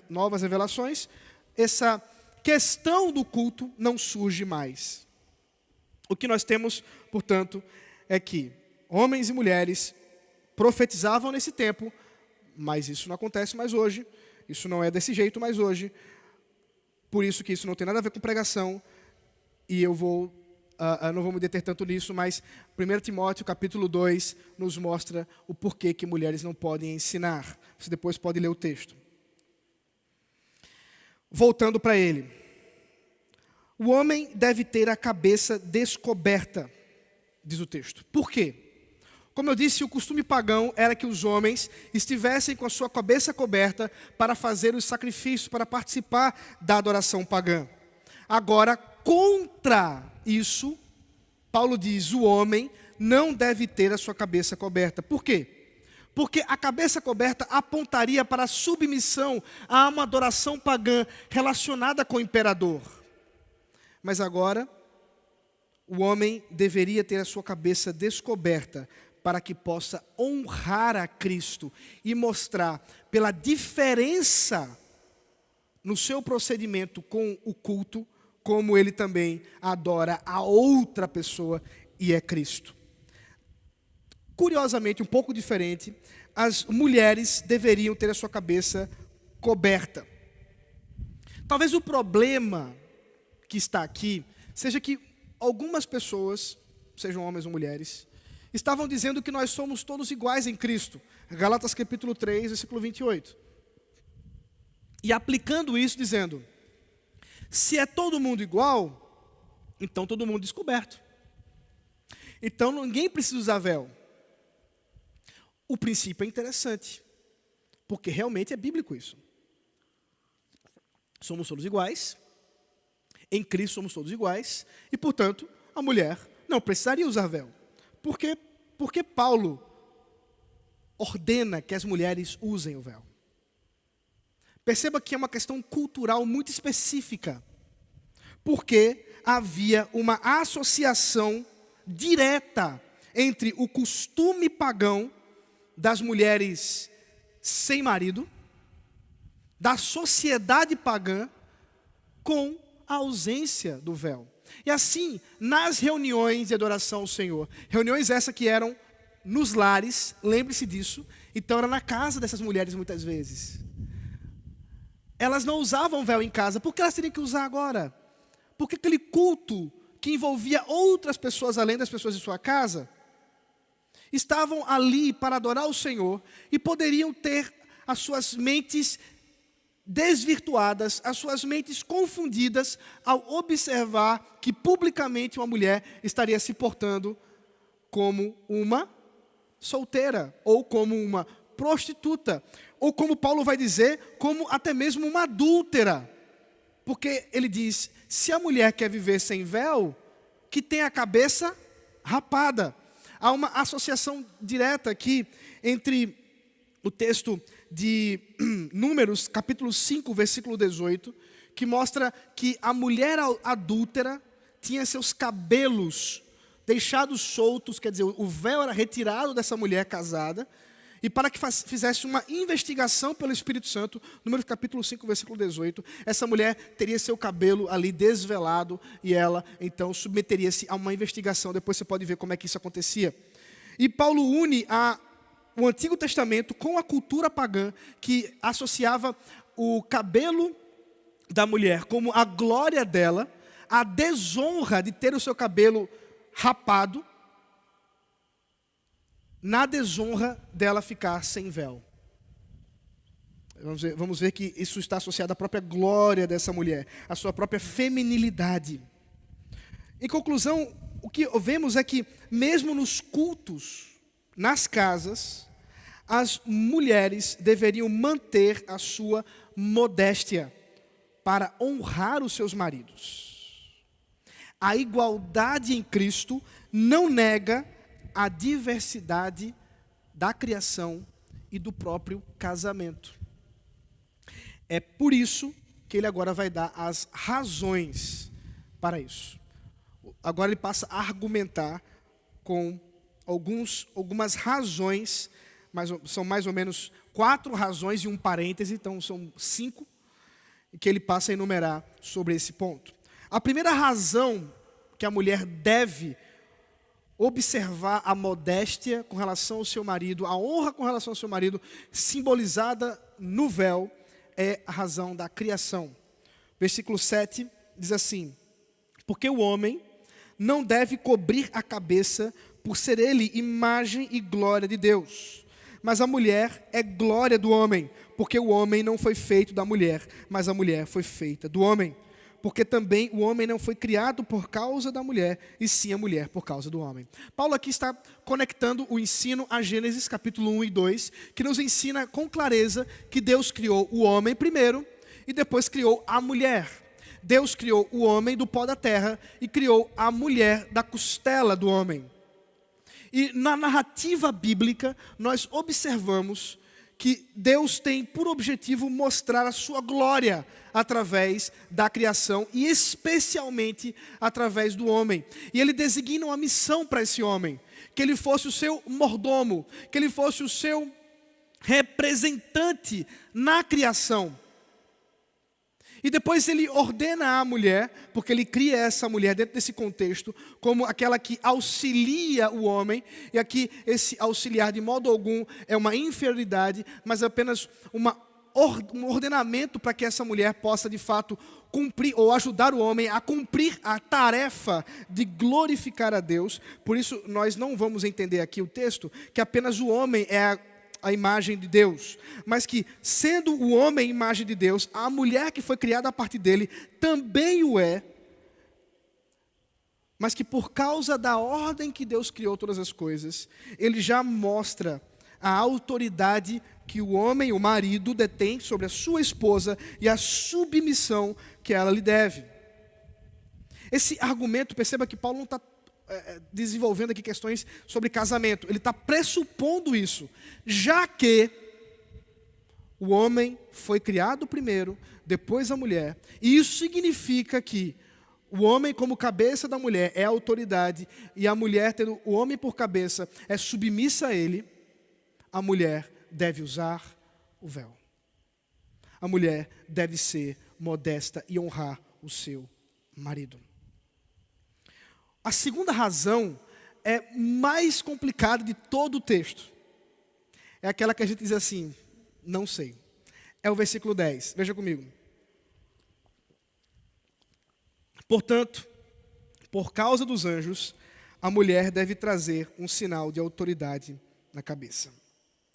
novas revelações, essa questão do culto não surge mais. O que nós temos, portanto, é que homens e mulheres profetizavam nesse tempo, mas isso não acontece mais hoje, isso não é desse jeito mais hoje, por isso que isso não tem nada a ver com pregação, e eu não vou me deter tanto nisso, mas 1 Timóteo capítulo 2 nos mostra o porquê que mulheres não podem ensinar. Você depois pode ler o texto. Voltando para ele. O homem deve ter a cabeça descoberta, diz o texto. Por quê? Como eu disse, o costume pagão era que os homens estivessem com a sua cabeça coberta para fazer os sacrifícios, para participar da adoração pagã. Agora, contra isso, Paulo diz, o homem não deve ter a sua cabeça coberta. Por quê? Porque a cabeça coberta apontaria para a submissão a uma adoração pagã relacionada com o imperador. Mas agora, o homem deveria ter a sua cabeça descoberta para que possa honrar a Cristo e mostrar pela diferença no seu procedimento com o culto, como ele também adora a outra pessoa e é Cristo. Curiosamente, um pouco diferente, as mulheres deveriam ter a sua cabeça coberta. Talvez o problema que está aqui seja que algumas pessoas, sejam homens ou mulheres, estavam dizendo que nós somos todos iguais em Cristo. Gálatas capítulo 3, versículo 28. E aplicando isso, dizendo, se é todo mundo igual, então todo mundo descoberto. Então ninguém precisa usar véu. O princípio é interessante, porque realmente é bíblico isso. Somos todos iguais, em Cristo somos todos iguais, e portanto, a mulher não precisaria usar véu. Por quê? Porque Paulo ordena que as mulheres usem o véu. Perceba que é uma questão cultural muito específica, porque havia uma associação direta entre o costume pagão das mulheres sem marido, da sociedade pagã, com a ausência do véu. E assim, nas reuniões de adoração ao Senhor, reuniões essas que eram nos lares, lembre-se disso, então era na casa dessas mulheres muitas vezes. Elas não usavam véu em casa, por que elas teriam que usar agora? Porque aquele culto que envolvia outras pessoas além das pessoas de sua casa, estavam ali para adorar o Senhor e poderiam ter as suas mentes desvirtuadas, as suas mentes confundidas ao observar que publicamente uma mulher estaria se portando como uma solteira, ou como uma prostituta, ou como Paulo vai dizer, como até mesmo uma adúltera. Porque ele diz, se a mulher quer viver sem véu, que tem a cabeça rapada. Há uma associação direta aqui entre o texto de Números, capítulo 5, versículo 18, que mostra que a mulher adúltera tinha seus cabelos deixados soltos, quer dizer, o véu era retirado dessa mulher casada, e para que fizesse uma investigação pelo Espírito Santo, Números capítulo 5, versículo 18, essa mulher teria seu cabelo ali desvelado, e ela então submeteria-se a uma investigação. Depois você pode ver como é que isso acontecia. E Paulo une o Antigo Testamento com a cultura pagã, que associava o cabelo da mulher como a glória dela, a desonra de ter o seu cabelo rapado, na desonra dela ficar sem véu. Vamos ver que isso está associado à própria glória dessa mulher, à sua própria feminilidade. Em conclusão, o que vemos é que, mesmo nos cultos, nas casas, as mulheres deveriam manter a sua modéstia para honrar os seus maridos. A igualdade em Cristo não nega a diversidade da criação e do próprio casamento. É por isso que ele agora vai dar as razões para isso. Agora ele passa a argumentar com algumas razões, são mais ou menos 4 razões e um parêntese, então são 5, que ele passa a enumerar sobre esse ponto. A primeira razão que a mulher deve observar a modéstia com relação ao seu marido, a honra com relação ao seu marido, simbolizada no véu, é a razão da criação. Versículo 7 diz assim: porque o homem não deve cobrir a cabeça por ser ele imagem e glória de Deus, mas a mulher é glória do homem, porque o homem não foi feito da mulher, mas a mulher foi feita do homem. Porque também o homem não foi criado por causa da mulher, e sim a mulher por causa do homem. Paulo aqui está conectando o ensino a Gênesis capítulo 1 e 2, que nos ensina com clareza que Deus criou o homem primeiro, e depois criou a mulher. Deus criou o homem do pó da terra, e criou a mulher da costela do homem. E na narrativa bíblica, nós observamos que Deus tem por objetivo mostrar a sua glória através da criação e especialmente através do homem. E ele designa uma missão para esse homem, que ele fosse o seu mordomo, que ele fosse o seu representante na criação. E depois ele ordena à mulher, porque ele cria essa mulher dentro desse contexto, como aquela que auxilia o homem. E aqui esse auxiliar de modo algum é uma inferioridade, mas apenas um ordenamento para que essa mulher possa de fato cumprir ou ajudar o homem a cumprir a tarefa de glorificar a Deus. Por isso nós não vamos entender aqui o texto que apenas o homem é a imagem de Deus, mas que sendo o homem a imagem de Deus, a mulher que foi criada a partir dele também o é, mas que por causa da ordem que Deus criou todas as coisas, ele já mostra a autoridade que o homem, o marido, detém sobre a sua esposa e a submissão que ela lhe deve. Esse argumento, perceba que Paulo não está desenvolvendo aqui questões sobre casamento. Ele está pressupondo isso, já que o homem foi criado primeiro, depois a mulher. E isso significa que o homem como cabeça da mulher é a autoridade, e a mulher, tendo o homem por cabeça, é submissa a ele. A mulher deve usar o véu. A mulher deve ser modesta e honrar o seu marido. A segunda razão é mais complicada de todo o texto. É aquela que a gente diz assim, não sei. É o versículo 10. Veja comigo. Portanto, por causa dos anjos, a mulher deve trazer um sinal de autoridade na cabeça.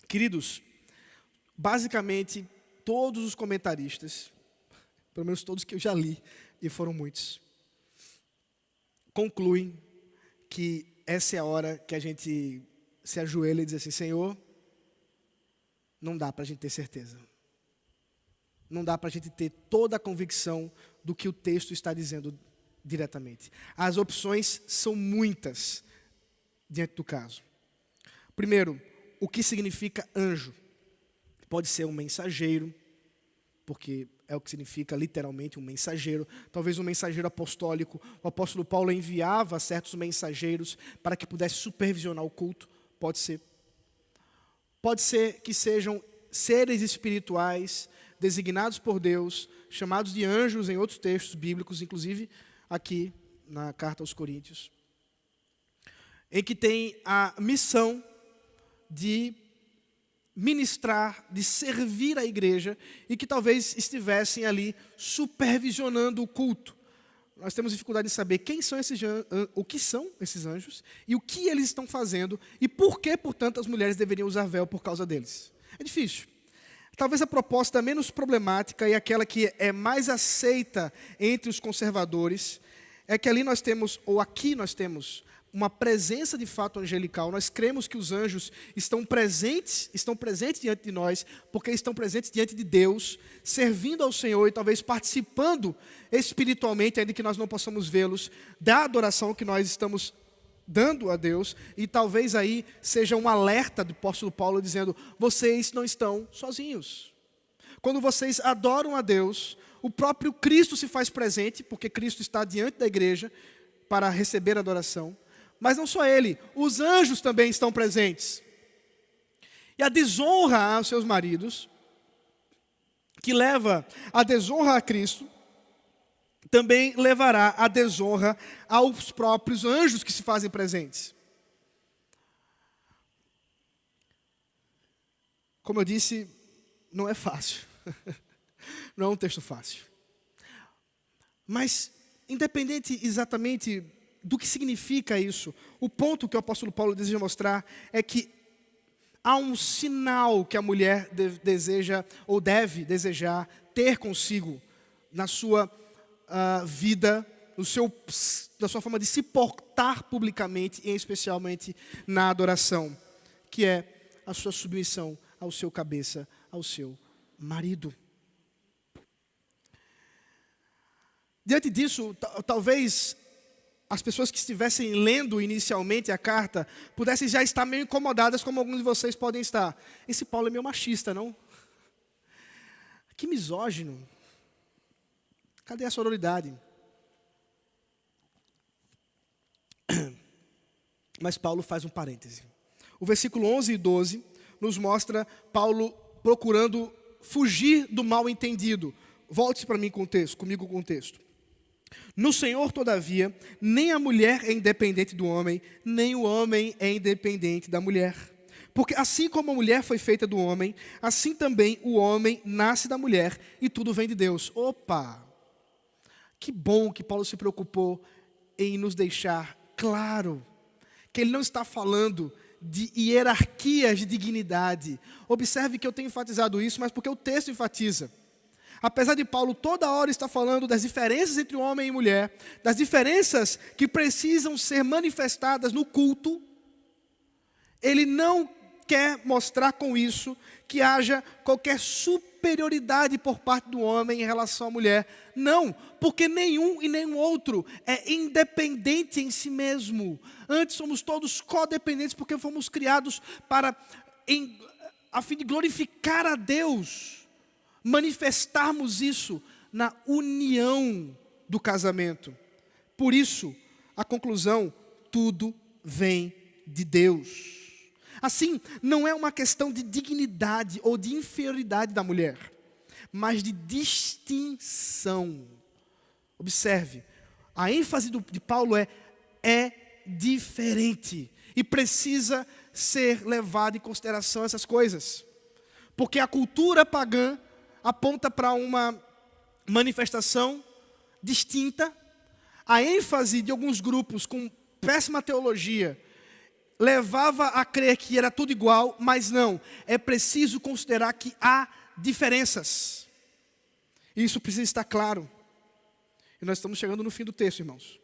Queridos, basicamente todos os comentaristas, pelo menos todos que eu já li, e foram muitos, concluem que essa é a hora que a gente se ajoelha e diz assim, Senhor, não dá para a gente ter certeza. Não dá para a gente ter toda a convicção do que o texto está dizendo diretamente. As opções são muitas diante do caso. Primeiro, o que significa anjo? Pode ser um mensageiro, porque é o que significa literalmente um mensageiro, talvez um mensageiro apostólico. O apóstolo Paulo enviava certos mensageiros para que pudesse supervisionar o culto, pode ser. Pode ser que sejam seres espirituais, designados por Deus, chamados de anjos em outros textos bíblicos, inclusive aqui na carta aos Coríntios, em que tem a missão de ministrar, de servir a igreja, e que talvez estivessem ali supervisionando o culto. Nós temos dificuldade de saber quem são o que são esses anjos, e o que eles estão fazendo, e por que, portanto, as mulheres deveriam usar véu por causa deles. É difícil. Talvez a proposta menos problemática e aquela que é mais aceita entre os conservadores, é que ali nós temos, ou aqui nós temos, uma presença de fato angelical. Nós cremos que os anjos estão presentes diante de nós, porque estão presentes diante de Deus, servindo ao Senhor e talvez participando espiritualmente, ainda que nós não possamos vê-los, da adoração que nós estamos dando a Deus. E talvez aí seja um alerta do apóstolo Paulo dizendo, vocês não estão sozinhos. Quando vocês adoram a Deus, o próprio Cristo se faz presente, porque Cristo está diante da igreja para receber a adoração. Mas não só ele, os anjos também estão presentes. E a desonra aos seus maridos, que leva a desonra a Cristo, também levará a desonra aos próprios anjos que se fazem presentes. Como eu disse, não é fácil. Não é um texto fácil. Mas, independente exatamente do que significa isso, o ponto que o apóstolo Paulo deseja mostrar é que há um sinal que a mulher deseja ou deve desejar ter consigo na sua vida, na sua forma de se portar publicamente e especialmente na adoração, que é a sua submissão ao seu cabeça, ao seu marido. Diante disso, talvez as pessoas que estivessem lendo inicialmente a carta pudessem já estar meio incomodadas, como alguns de vocês podem estar. Esse Paulo é meio machista, não? Que misógino. Cadê a sororidade? Mas Paulo faz um parêntese. O versículo 11 e 12 nos mostra Paulo procurando fugir do mal entendido. Volte para mim comigo com o texto. No Senhor, todavia, nem a mulher é independente do homem, nem o homem é independente da mulher. Porque assim como a mulher foi feita do homem, assim também o homem nasce da mulher e tudo vem de Deus. Opa! Que bom que Paulo se preocupou em nos deixar claro que ele não está falando de hierarquias de dignidade. Observe que eu tenho enfatizado isso, mas porque o texto enfatiza. Apesar de Paulo toda hora estar falando das diferenças entre homem e mulher, das diferenças que precisam ser manifestadas no culto, ele não quer mostrar com isso que haja qualquer superioridade por parte do homem em relação à mulher. Não, porque nenhum e nenhum outro é independente em si mesmo. Antes somos todos codependentes porque fomos criados a fim de glorificar a Deus. Manifestarmos isso na união do casamento. Por isso, a conclusão, tudo vem de Deus. Assim, não é uma questão de dignidade ou de inferioridade da mulher, mas de distinção. Observe, a ênfase de Paulo é diferente e precisa ser levado em consideração essas coisas. Porque a cultura pagã aponta para uma manifestação distinta. A ênfase de alguns grupos com péssima teologia levava a crer que era tudo igual, mas não. É preciso considerar que há diferenças. Isso precisa estar claro. E nós estamos chegando no fim do texto, irmãos.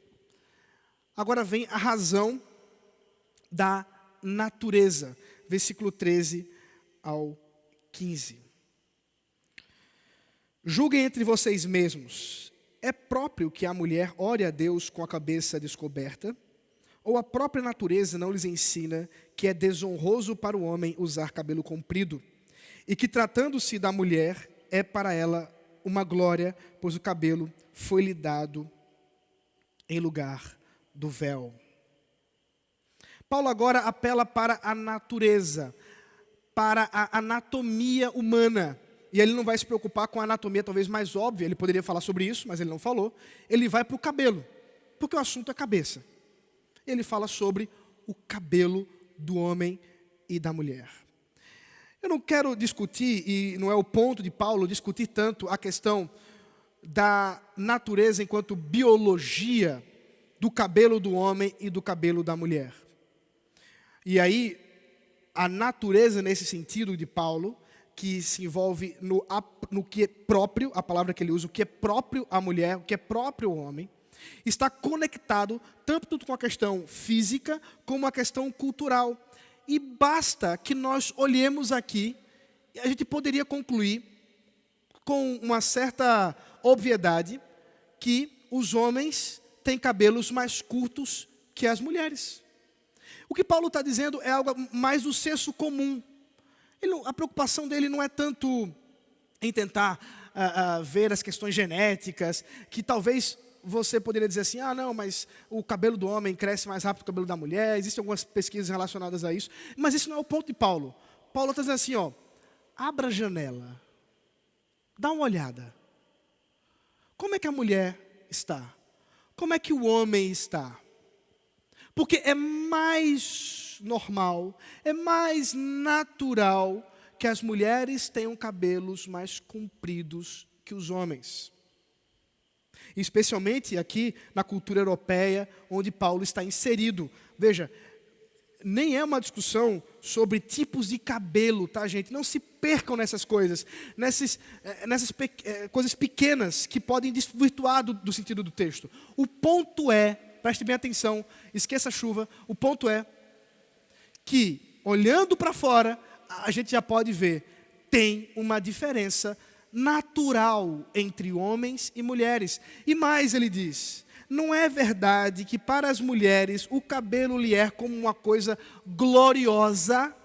Agora vem a razão da natureza. Versículo 13 ao 15. Julguem entre vocês mesmos. É próprio que a mulher ore a Deus com a cabeça descoberta? Ou a própria natureza não lhes ensina que é desonroso para o homem usar cabelo comprido? E que tratando-se da mulher, é para ela uma glória, pois o cabelo foi-lhe dado em lugar do véu. Paulo agora apela para a natureza, para a anatomia humana. E ele não vai se preocupar com a anatomia talvez mais óbvia, ele poderia falar sobre isso, mas ele não falou. Ele vai para o cabelo, porque o assunto é cabeça. Ele fala sobre o cabelo do homem e da mulher. Eu não quero discutir, e não é o ponto de Paulo, discutir tanto a questão da natureza enquanto biologia do cabelo do homem e do cabelo da mulher. E aí, a natureza nesse sentido de Paulo, que se envolve no que é próprio, a palavra que ele usa, o que é próprio à mulher, o que é próprio ao homem, está conectado tanto com a questão física como a questão cultural. E basta que nós olhemos aqui, e a gente poderia concluir com uma certa obviedade que os homens têm cabelos mais curtos que as mulheres. O que Paulo está dizendo é algo mais do senso comum. A preocupação dele não é tanto em tentar ver as questões genéticas, que talvez você poderia dizer assim, não, mas o cabelo do homem cresce mais rápido que o cabelo da mulher, existem algumas pesquisas relacionadas a isso, mas isso não é o ponto de Paulo. Paulo está dizendo assim, abra a janela, dá uma olhada. Como é que a mulher está? Como é que o homem está? Porque é mais normal, é mais natural que as mulheres tenham cabelos mais compridos que os homens. Especialmente aqui na cultura europeia, onde Paulo está inserido. Veja, nem é uma discussão sobre tipos de cabelo, tá, gente? Não se percam nessas coisas, nessas coisas pequenas que podem desvirtuar do sentido do texto. O ponto é, preste bem atenção, esqueça a chuva, o ponto é que, olhando para fora, a gente já pode ver, tem uma diferença natural entre homens e mulheres. E mais, ele diz, não é verdade que para as mulheres o cabelo lhe é como uma coisa gloriosa,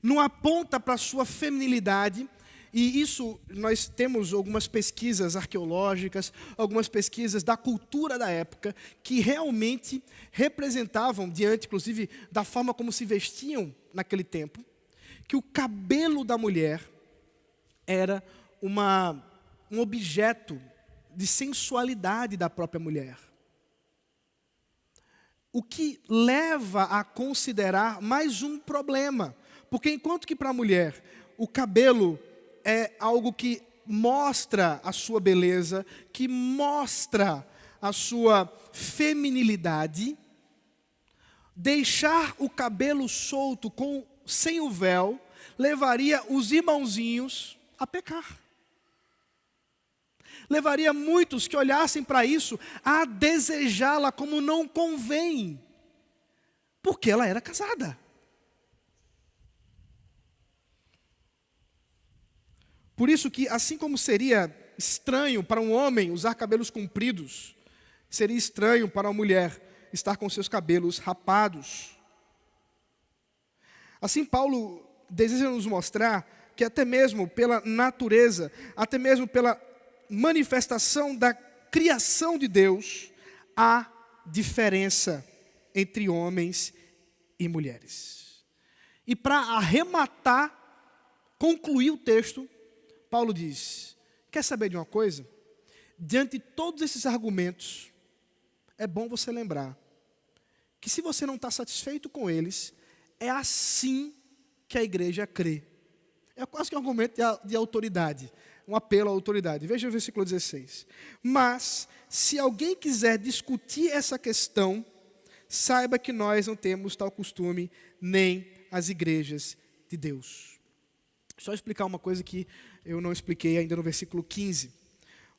não aponta para a sua feminilidade, e isso nós temos algumas pesquisas arqueológicas, algumas pesquisas da cultura da época, que realmente representavam, diante inclusive da forma como se vestiam naquele tempo, que o cabelo da mulher era um objeto de sensualidade da própria mulher. O que leva a considerar mais um problema. Porque enquanto que para a mulher o cabelo é algo que mostra a sua beleza, que mostra a sua feminilidade, deixar o cabelo solto sem o véu levaria os irmãozinhos a pecar. Levaria muitos que olhassem para isso a desejá-la como não convém, porque ela era casada. Por isso que, assim como seria estranho para um homem usar cabelos compridos, seria estranho para uma mulher estar com seus cabelos rapados. Assim, Paulo deseja nos mostrar que até mesmo pela natureza, até mesmo pela manifestação da criação de Deus, há diferença entre homens e mulheres. E para arrematar, concluir o texto, Paulo diz, quer saber de uma coisa? Diante de todos esses argumentos, é bom você lembrar que se você não está satisfeito com eles, é assim que a igreja crê. É quase que um argumento de autoridade, um apelo à autoridade. Veja o versículo 16. Mas, se alguém quiser discutir essa questão, saiba que nós não temos tal costume, nem as igrejas de Deus. Só explicar uma coisa que eu não expliquei ainda no versículo 15. O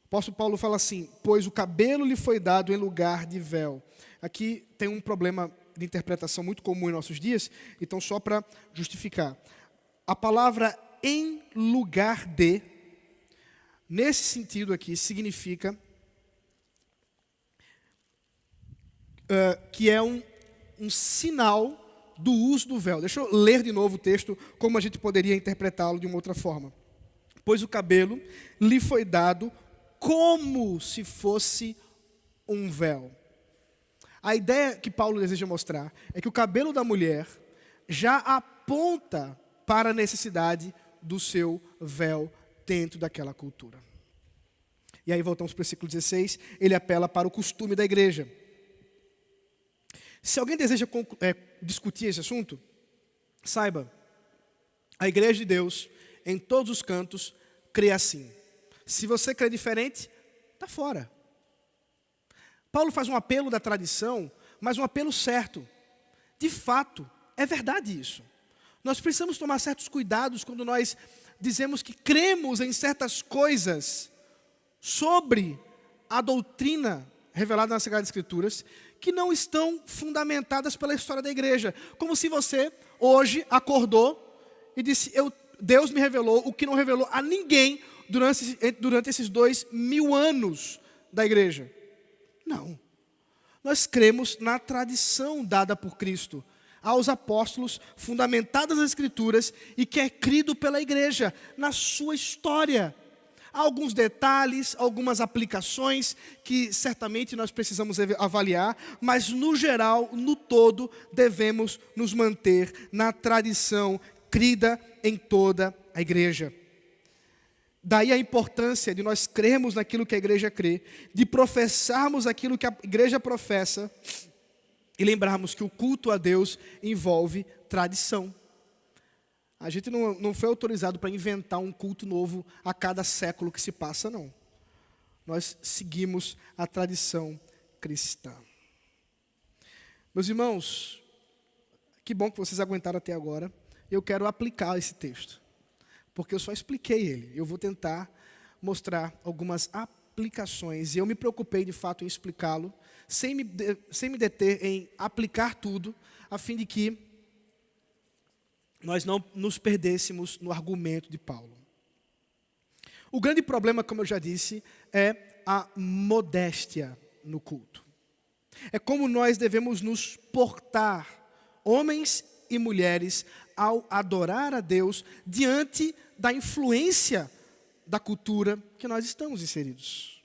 apóstolo Paulo fala assim, pois o cabelo lhe foi dado em lugar de véu. Aqui tem um problema de interpretação muito comum em nossos dias, então só para justificar. A palavra em lugar de, nesse sentido aqui, significa que é um sinal do uso do véu. Deixa eu ler de novo o texto, como a gente poderia interpretá-lo de uma outra forma. Pois o cabelo lhe foi dado como se fosse um véu. A ideia que Paulo deseja mostrar é que o cabelo da mulher já aponta para a necessidade do seu véu dentro daquela cultura. E aí voltamos para o versículo 16, ele apela para o costume da igreja. Se alguém deseja discutir esse assunto, saiba, a igreja de Deus, em todos os cantos, crê assim. Se você crê diferente, está fora. Paulo faz um apelo da tradição, mas um apelo certo. De fato, é verdade isso. Nós precisamos tomar certos cuidados quando nós dizemos que cremos em certas coisas sobre a doutrina revelada nas Sagradas Escrituras, que não estão fundamentadas pela história da igreja. Como se você, hoje, acordou e disse, Deus me revelou o que não revelou a ninguém durante esses 2000 anos da igreja. Não. Nós cremos na tradição dada por Cristo aos apóstolos, fundamentadas nas Escrituras e que é crido pela igreja, na sua história. Há alguns detalhes, algumas aplicações que certamente nós precisamos avaliar, mas no geral, no todo, devemos nos manter na tradição crida em toda a igreja. Daí a importância de nós crermos naquilo que a igreja crê, de professarmos aquilo que a igreja professa e lembrarmos que o culto a Deus envolve tradição. A gente não foi autorizado para inventar um culto novo a cada século que se passa, não. Nós seguimos a tradição cristã. Meus irmãos, Que bom que vocês aguentaram até agora. Eu quero aplicar esse texto, porque eu só expliquei ele. Eu vou tentar mostrar algumas aplicações, e eu me preocupei de fato em explicá-lo, sem me deter em aplicar tudo, a fim de que nós não nos perdêssemos no argumento de Paulo. O grande problema, como eu já disse, é a modéstia no culto. É como nós devemos nos portar, homens e mulheres, ao adorar a Deus diante da influência da cultura que nós estamos inseridos.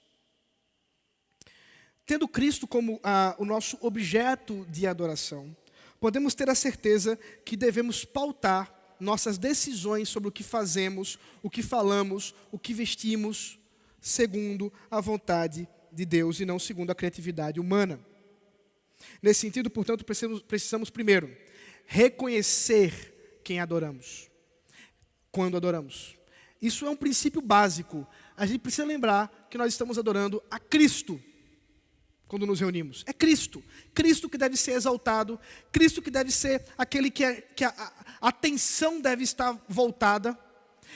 Tendo Cristo como o nosso objeto de adoração, podemos ter a certeza que devemos pautar nossas decisões sobre o que fazemos, o que falamos, o que vestimos, segundo a vontade de Deus e não segundo a criatividade humana. Nesse sentido, portanto, precisamos primeiro reconhecer quem adoramos, quando adoramos. Isso é um princípio básico. A gente precisa lembrar que nós estamos adorando a Cristo quando nos reunimos. É Cristo. Cristo que deve ser exaltado. Cristo que deve ser aquele que a atenção deve estar voltada.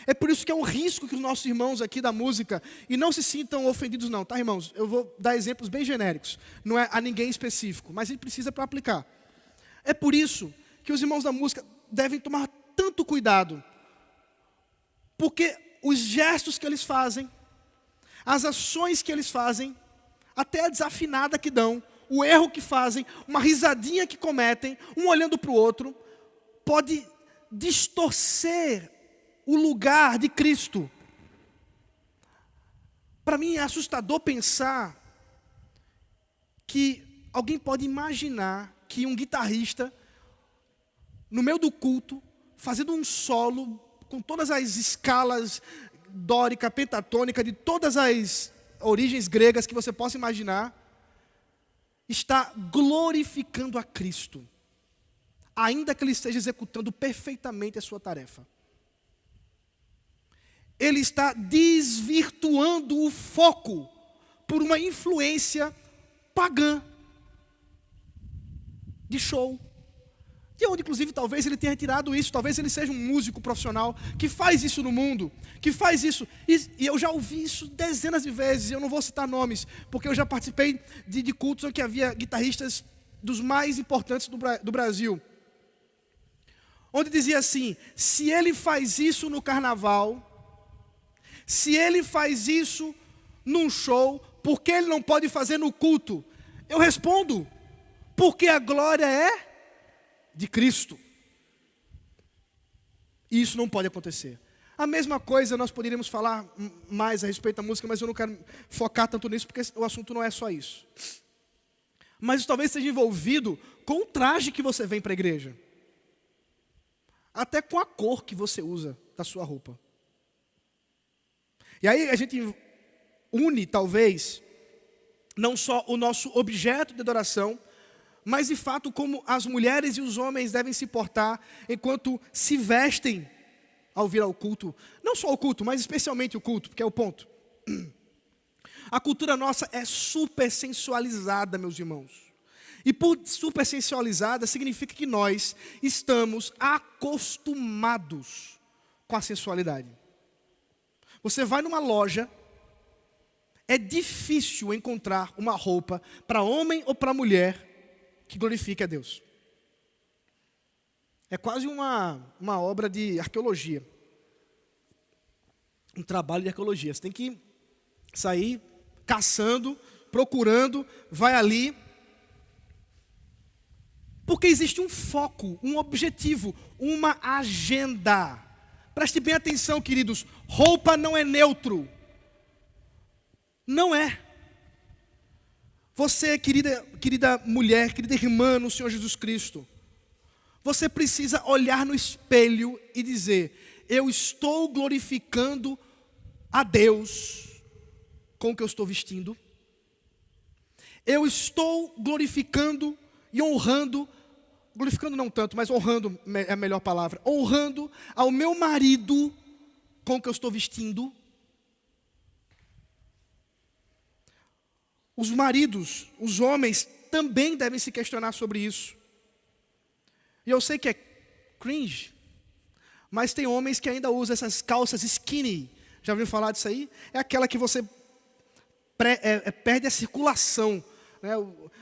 É por isso que é um risco que os nossos irmãos aqui da música, e não se sintam ofendidos não, tá, irmãos? Eu vou dar exemplos bem genéricos. Não é a ninguém específico, mas a gente precisa para aplicar. É por isso que os irmãos da música devem tomar tanto cuidado, porque os gestos que eles fazem, as ações que eles fazem, até a desafinada que dão, o erro que fazem, uma risadinha que cometem, um olhando para o outro, pode distorcer o lugar de Cristo. Para mim é assustador pensar que alguém pode imaginar que um guitarrista, no meio do culto, fazendo um solo, com todas as escalas dórica, pentatônica, de todas as origens gregas que você possa imaginar, está glorificando a Cristo, ainda que ele esteja executando perfeitamente a sua tarefa. Ele está desvirtuando o foco por uma influência pagã de show. De onde, inclusive, talvez ele tenha retirado isso. Talvez ele seja um músico profissional que faz isso no mundo, que faz isso. E eu já ouvi isso dezenas de vezes. Eu não vou citar nomes, porque eu já participei de cultos em que havia guitarristas dos mais importantes do Brasil, onde dizia assim: se ele faz isso no carnaval, se ele faz isso num show, por que ele não pode fazer no culto? Eu respondo: porque a glória é de Cristo. E isso não pode acontecer. A mesma coisa nós poderíamos falar mais a respeito da música, mas eu não quero focar tanto nisso, porque o assunto não é só isso. Mas isso talvez esteja envolvido com o traje que você vem para a igreja. Até com a cor que você usa da sua roupa. E aí a gente une, talvez, não só o nosso objeto de adoração, mas de fato como as mulheres e os homens devem se portar enquanto se vestem ao vir ao culto. Não só o culto, mas especialmente o culto, porque é o ponto. A cultura nossa é super sensualizada, meus irmãos. E por super sensualizada significa que nós estamos acostumados com a sensualidade. Você vai numa loja, é difícil encontrar uma roupa para homem ou para mulher que glorifique a Deus. É quase uma obra de arqueologia. Um trabalho de arqueologia. Você tem que sair caçando, procurando, vai ali. Porque existe um foco, um objetivo, uma agenda. Preste bem atenção, queridos. Roupa não é neutro. Não é. Você, querida mulher, querida irmã no Senhor Jesus Cristo, você precisa olhar no espelho e dizer: eu estou glorificando a Deus com o que eu estou vestindo. Eu estou glorificando e honrando, glorificando não tanto, mas honrando é a melhor palavra, honrando ao meu marido com o que eu estou vestindo. Os maridos, os homens, também devem se questionar sobre isso. E eu sei que é cringe, mas tem homens que ainda usam essas calças skinny. Já ouviu falar disso aí? É aquela que você perde a circulação, né?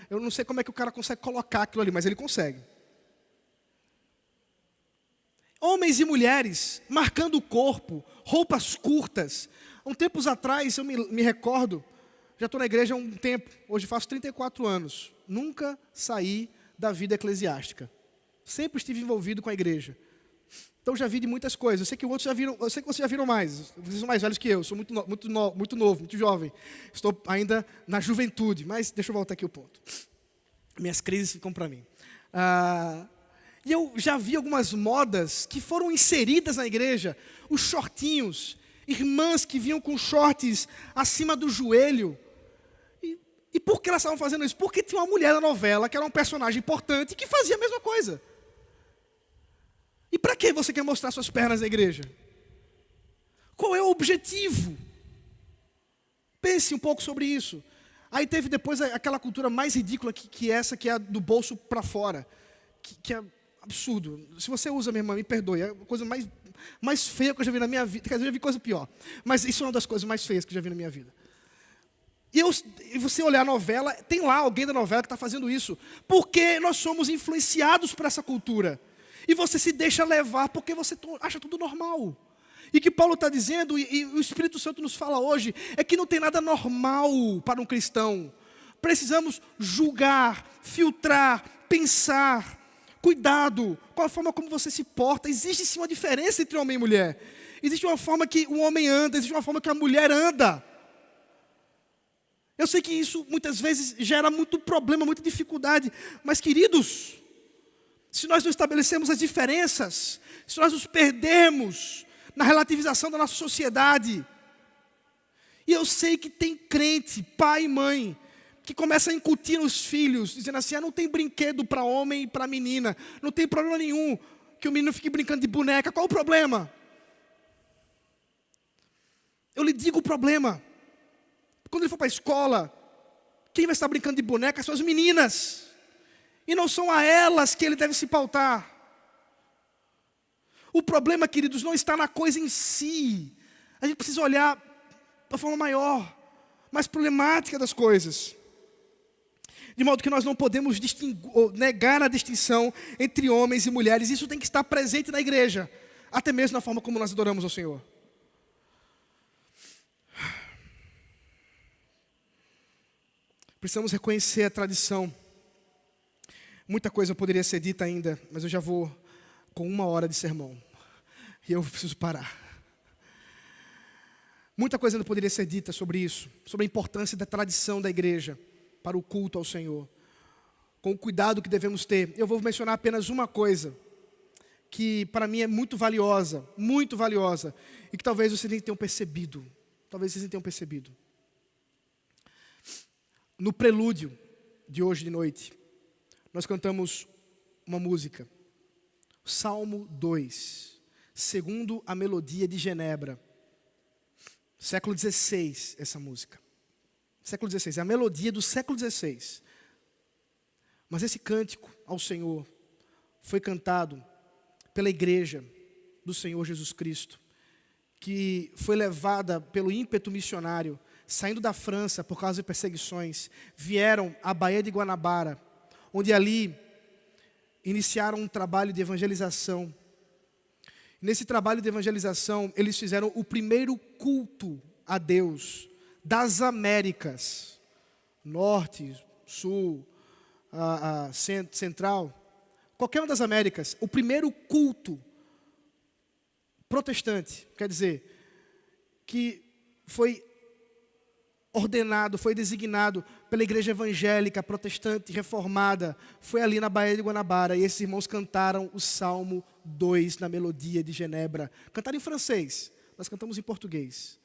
Eu não sei como é que o cara consegue colocar aquilo ali, mas ele consegue. Homens e mulheres marcando o corpo, roupas curtas. Um tempos atrás, eu me recordo, já estou na igreja há um tempo, hoje faço 34 anos. Nunca saí da vida eclesiástica. Sempre estive envolvido com a igreja. Então já vi de muitas coisas. Eu sei que outros já viram, eu sei que vocês já viram mais. Vocês são mais velhos que eu, sou muito novo, muito jovem. Estou ainda na juventude, mas deixa eu voltar aqui o ponto. Minhas crises ficam para mim. E eu já vi algumas modas que foram inseridas na igreja. Os shortinhos, irmãs que vinham com shorts acima do joelho. E por que elas estavam fazendo isso? Porque tinha uma mulher na novela que era um personagem importante que fazia a mesma coisa. E para que você quer mostrar suas pernas na igreja? Qual é o objetivo? Pense um pouco sobre isso. Aí teve depois aquela cultura mais ridícula que essa, que é a do bolso para fora. Que é absurdo. Se você usa, minha irmã, me perdoe. É a coisa mais feia que eu já vi na minha vida. Quer dizer, eu já vi coisa pior. Mas isso é uma das coisas mais feias que eu já vi na minha vida. E você olhar a novela, tem lá alguém da novela que está fazendo isso. Porque nós somos influenciados por essa cultura. E você se deixa levar porque você acha tudo normal. E o que Paulo está dizendo, e o Espírito Santo nos fala hoje, é que não tem nada normal para um cristão. Precisamos julgar, filtrar, pensar, cuidado com a forma como você se porta. Existe sim uma diferença entre homem e mulher. Existe uma forma que o homem anda, existe uma forma que a mulher anda. Eu sei que isso muitas vezes gera muito problema, muita dificuldade. Mas queridos, se nós não estabelecemos as diferenças, se nós nos perdermos na relativização da nossa sociedade, e eu sei que tem crente, pai e mãe, que começa a incutir nos filhos, dizendo assim, não tem brinquedo para homem e para menina, não tem problema nenhum que o menino fique brincando de boneca, qual o problema? Eu lhe digo o problema. Quando ele for para a escola, quem vai estar brincando de boneca são as meninas. E não são a elas que ele deve se pautar. O problema, queridos, não está na coisa em si. A gente precisa olhar da forma maior, mais problemática das coisas. De modo que nós não podemos negar a distinção entre homens e mulheres. Isso tem que estar presente na igreja, até mesmo na forma como nós adoramos ao Senhor. Precisamos reconhecer a tradição. Muita coisa poderia ser dita ainda, mas eu já vou com 1 hora de sermão. E eu preciso parar. Muita coisa ainda poderia ser dita sobre isso, sobre a importância da tradição da igreja para o culto ao Senhor, com o cuidado que devemos ter. Eu vou mencionar apenas uma coisa, que para mim é muito valiosa, e que talvez vocês nem tenham percebido. No prelúdio de hoje de noite, nós cantamos uma música, Salmo 2, segundo a melodia de Genebra. Século XVI, essa música. Século XVI, é a melodia do século XVI. Mas esse cântico ao Senhor foi cantado pela igreja do Senhor Jesus Cristo, que foi levada pelo ímpeto missionário, saindo da França por causa de perseguições, vieram à Baía de Guanabara, onde ali iniciaram um trabalho de evangelização. Nesse trabalho de evangelização, eles fizeram o primeiro culto a Deus das Américas, Norte, Sul, Central, qualquer uma das Américas, o primeiro culto protestante, quer dizer, que foi ordenado, foi designado pela igreja evangélica, protestante, reformada, foi ali na Baía de Guanabara, e esses irmãos cantaram o Salmo 2 na melodia de Genebra. Cantaram em francês, nós cantamos em português.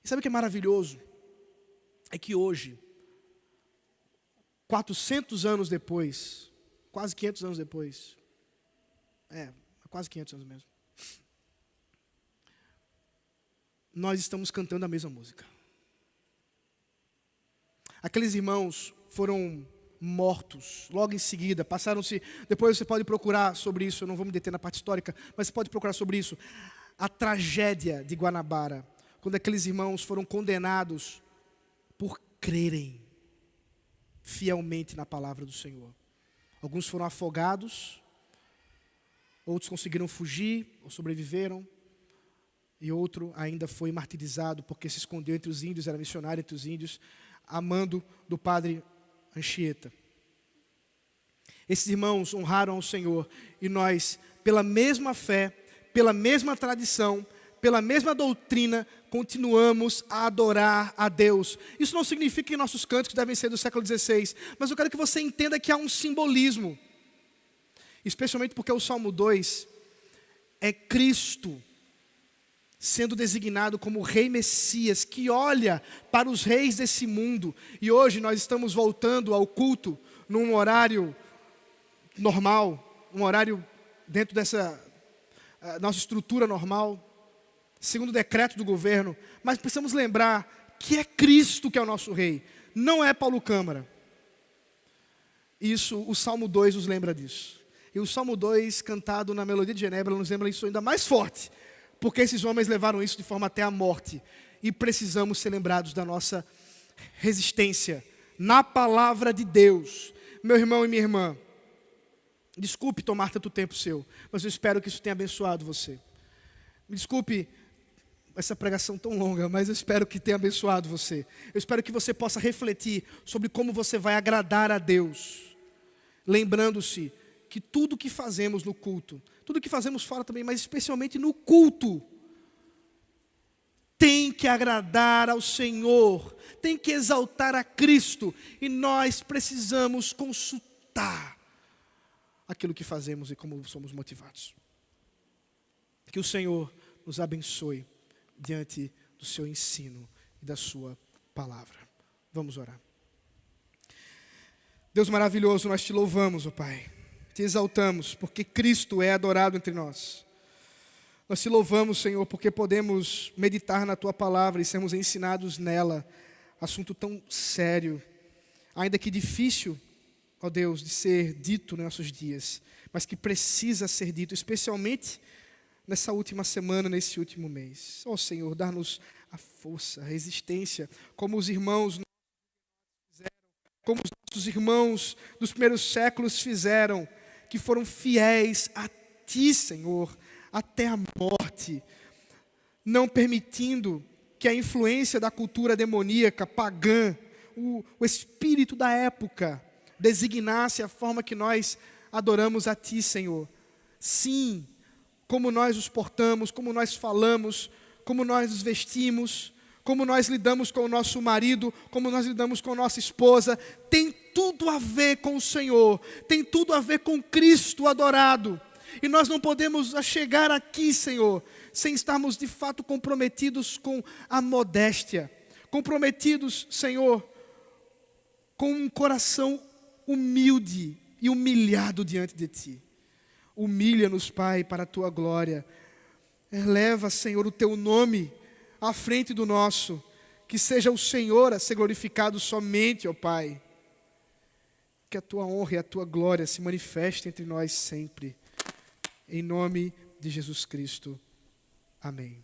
E sabe o que é maravilhoso? É que hoje, 400 anos depois, quase 500 anos depois, quase 500 anos mesmo, nós estamos cantando a mesma música. Aqueles irmãos foram mortos. Logo em seguida, passaram-se, depois você pode procurar sobre isso, eu não vou me deter na parte histórica, mas você pode procurar sobre isso. A tragédia de Guanabara, quando aqueles irmãos foram condenados por crerem fielmente na palavra do Senhor. Alguns foram afogados, outros conseguiram fugir ou sobreviveram, e outro ainda foi martirizado porque se escondeu entre os índios, era missionário entre os índios, a mando do padre Anchieta. Esses irmãos honraram ao Senhor, e nós, pela mesma fé, pela mesma tradição, pela mesma doutrina, continuamos a adorar a Deus. Isso não significa que nossos cânticos devem ser do século XVI, mas eu quero que você entenda que há um simbolismo, especialmente porque o Salmo 2 é Cristo sendo designado como Rei Messias, que olha para os reis desse mundo. E hoje nós estamos voltando ao culto num horário normal, um horário dentro dessa nossa estrutura normal, segundo o decreto do governo. Mas precisamos lembrar que é Cristo que é o nosso Rei, não é Paulo Câmara. Isso, o Salmo 2 nos lembra disso. E o Salmo 2, cantado na melodia de Genebra, nos lembra isso ainda mais forte, porque esses homens levaram isso de forma até a morte. E precisamos ser lembrados da nossa resistência na palavra de Deus. Meu irmão e minha irmã, desculpe tomar tanto tempo seu, mas eu espero que isso tenha abençoado você. Me desculpe essa pregação tão longa, mas eu espero que tenha abençoado você. Eu espero que você possa refletir sobre como você vai agradar a Deus, lembrando-se que tudo que fazemos no culto, tudo que fazemos fora também, mas especialmente no culto, tem que agradar ao Senhor, tem que exaltar a Cristo, e nós precisamos consultar aquilo que fazemos e como somos motivados. Que o Senhor nos abençoe diante do seu ensino e da sua palavra. Vamos orar. Deus maravilhoso, nós te louvamos, ó Pai. Te exaltamos, porque Cristo é adorado entre nós. Nós te louvamos, Senhor, porque podemos meditar na Tua palavra e sermos ensinados nela. Assunto tão sério, ainda que difícil, ó Deus, de ser dito nos nossos dias, mas que precisa ser dito, especialmente nessa última semana, nesse último mês. Ó Senhor, dá-nos a força, a resistência, como os irmãos fizeram, como os nossos irmãos dos primeiros séculos fizeram, que foram fiéis a Ti, Senhor, até a morte, não permitindo que a influência da cultura demoníaca, pagã, o espírito da época, designasse a forma que nós adoramos a Ti, Senhor. Sim, como nós nos portamos, como nós falamos, como nós nos vestimos, como nós lidamos com o nosso marido, como nós lidamos com a nossa esposa, tem tudo a ver com o Senhor, tem tudo a ver com Cristo adorado. E nós não podemos chegar aqui, Senhor, sem estarmos de fato comprometidos com a modéstia, comprometidos, Senhor, com um coração humilde e humilhado diante de Ti. Humilha-nos, Pai, para a Tua glória. Eleva, Senhor, o Teu nome à frente do nosso. Que seja o Senhor a ser glorificado somente, ó Pai. Que a Tua honra e a Tua glória se manifestem entre nós sempre. Em nome de Jesus Cristo. Amém.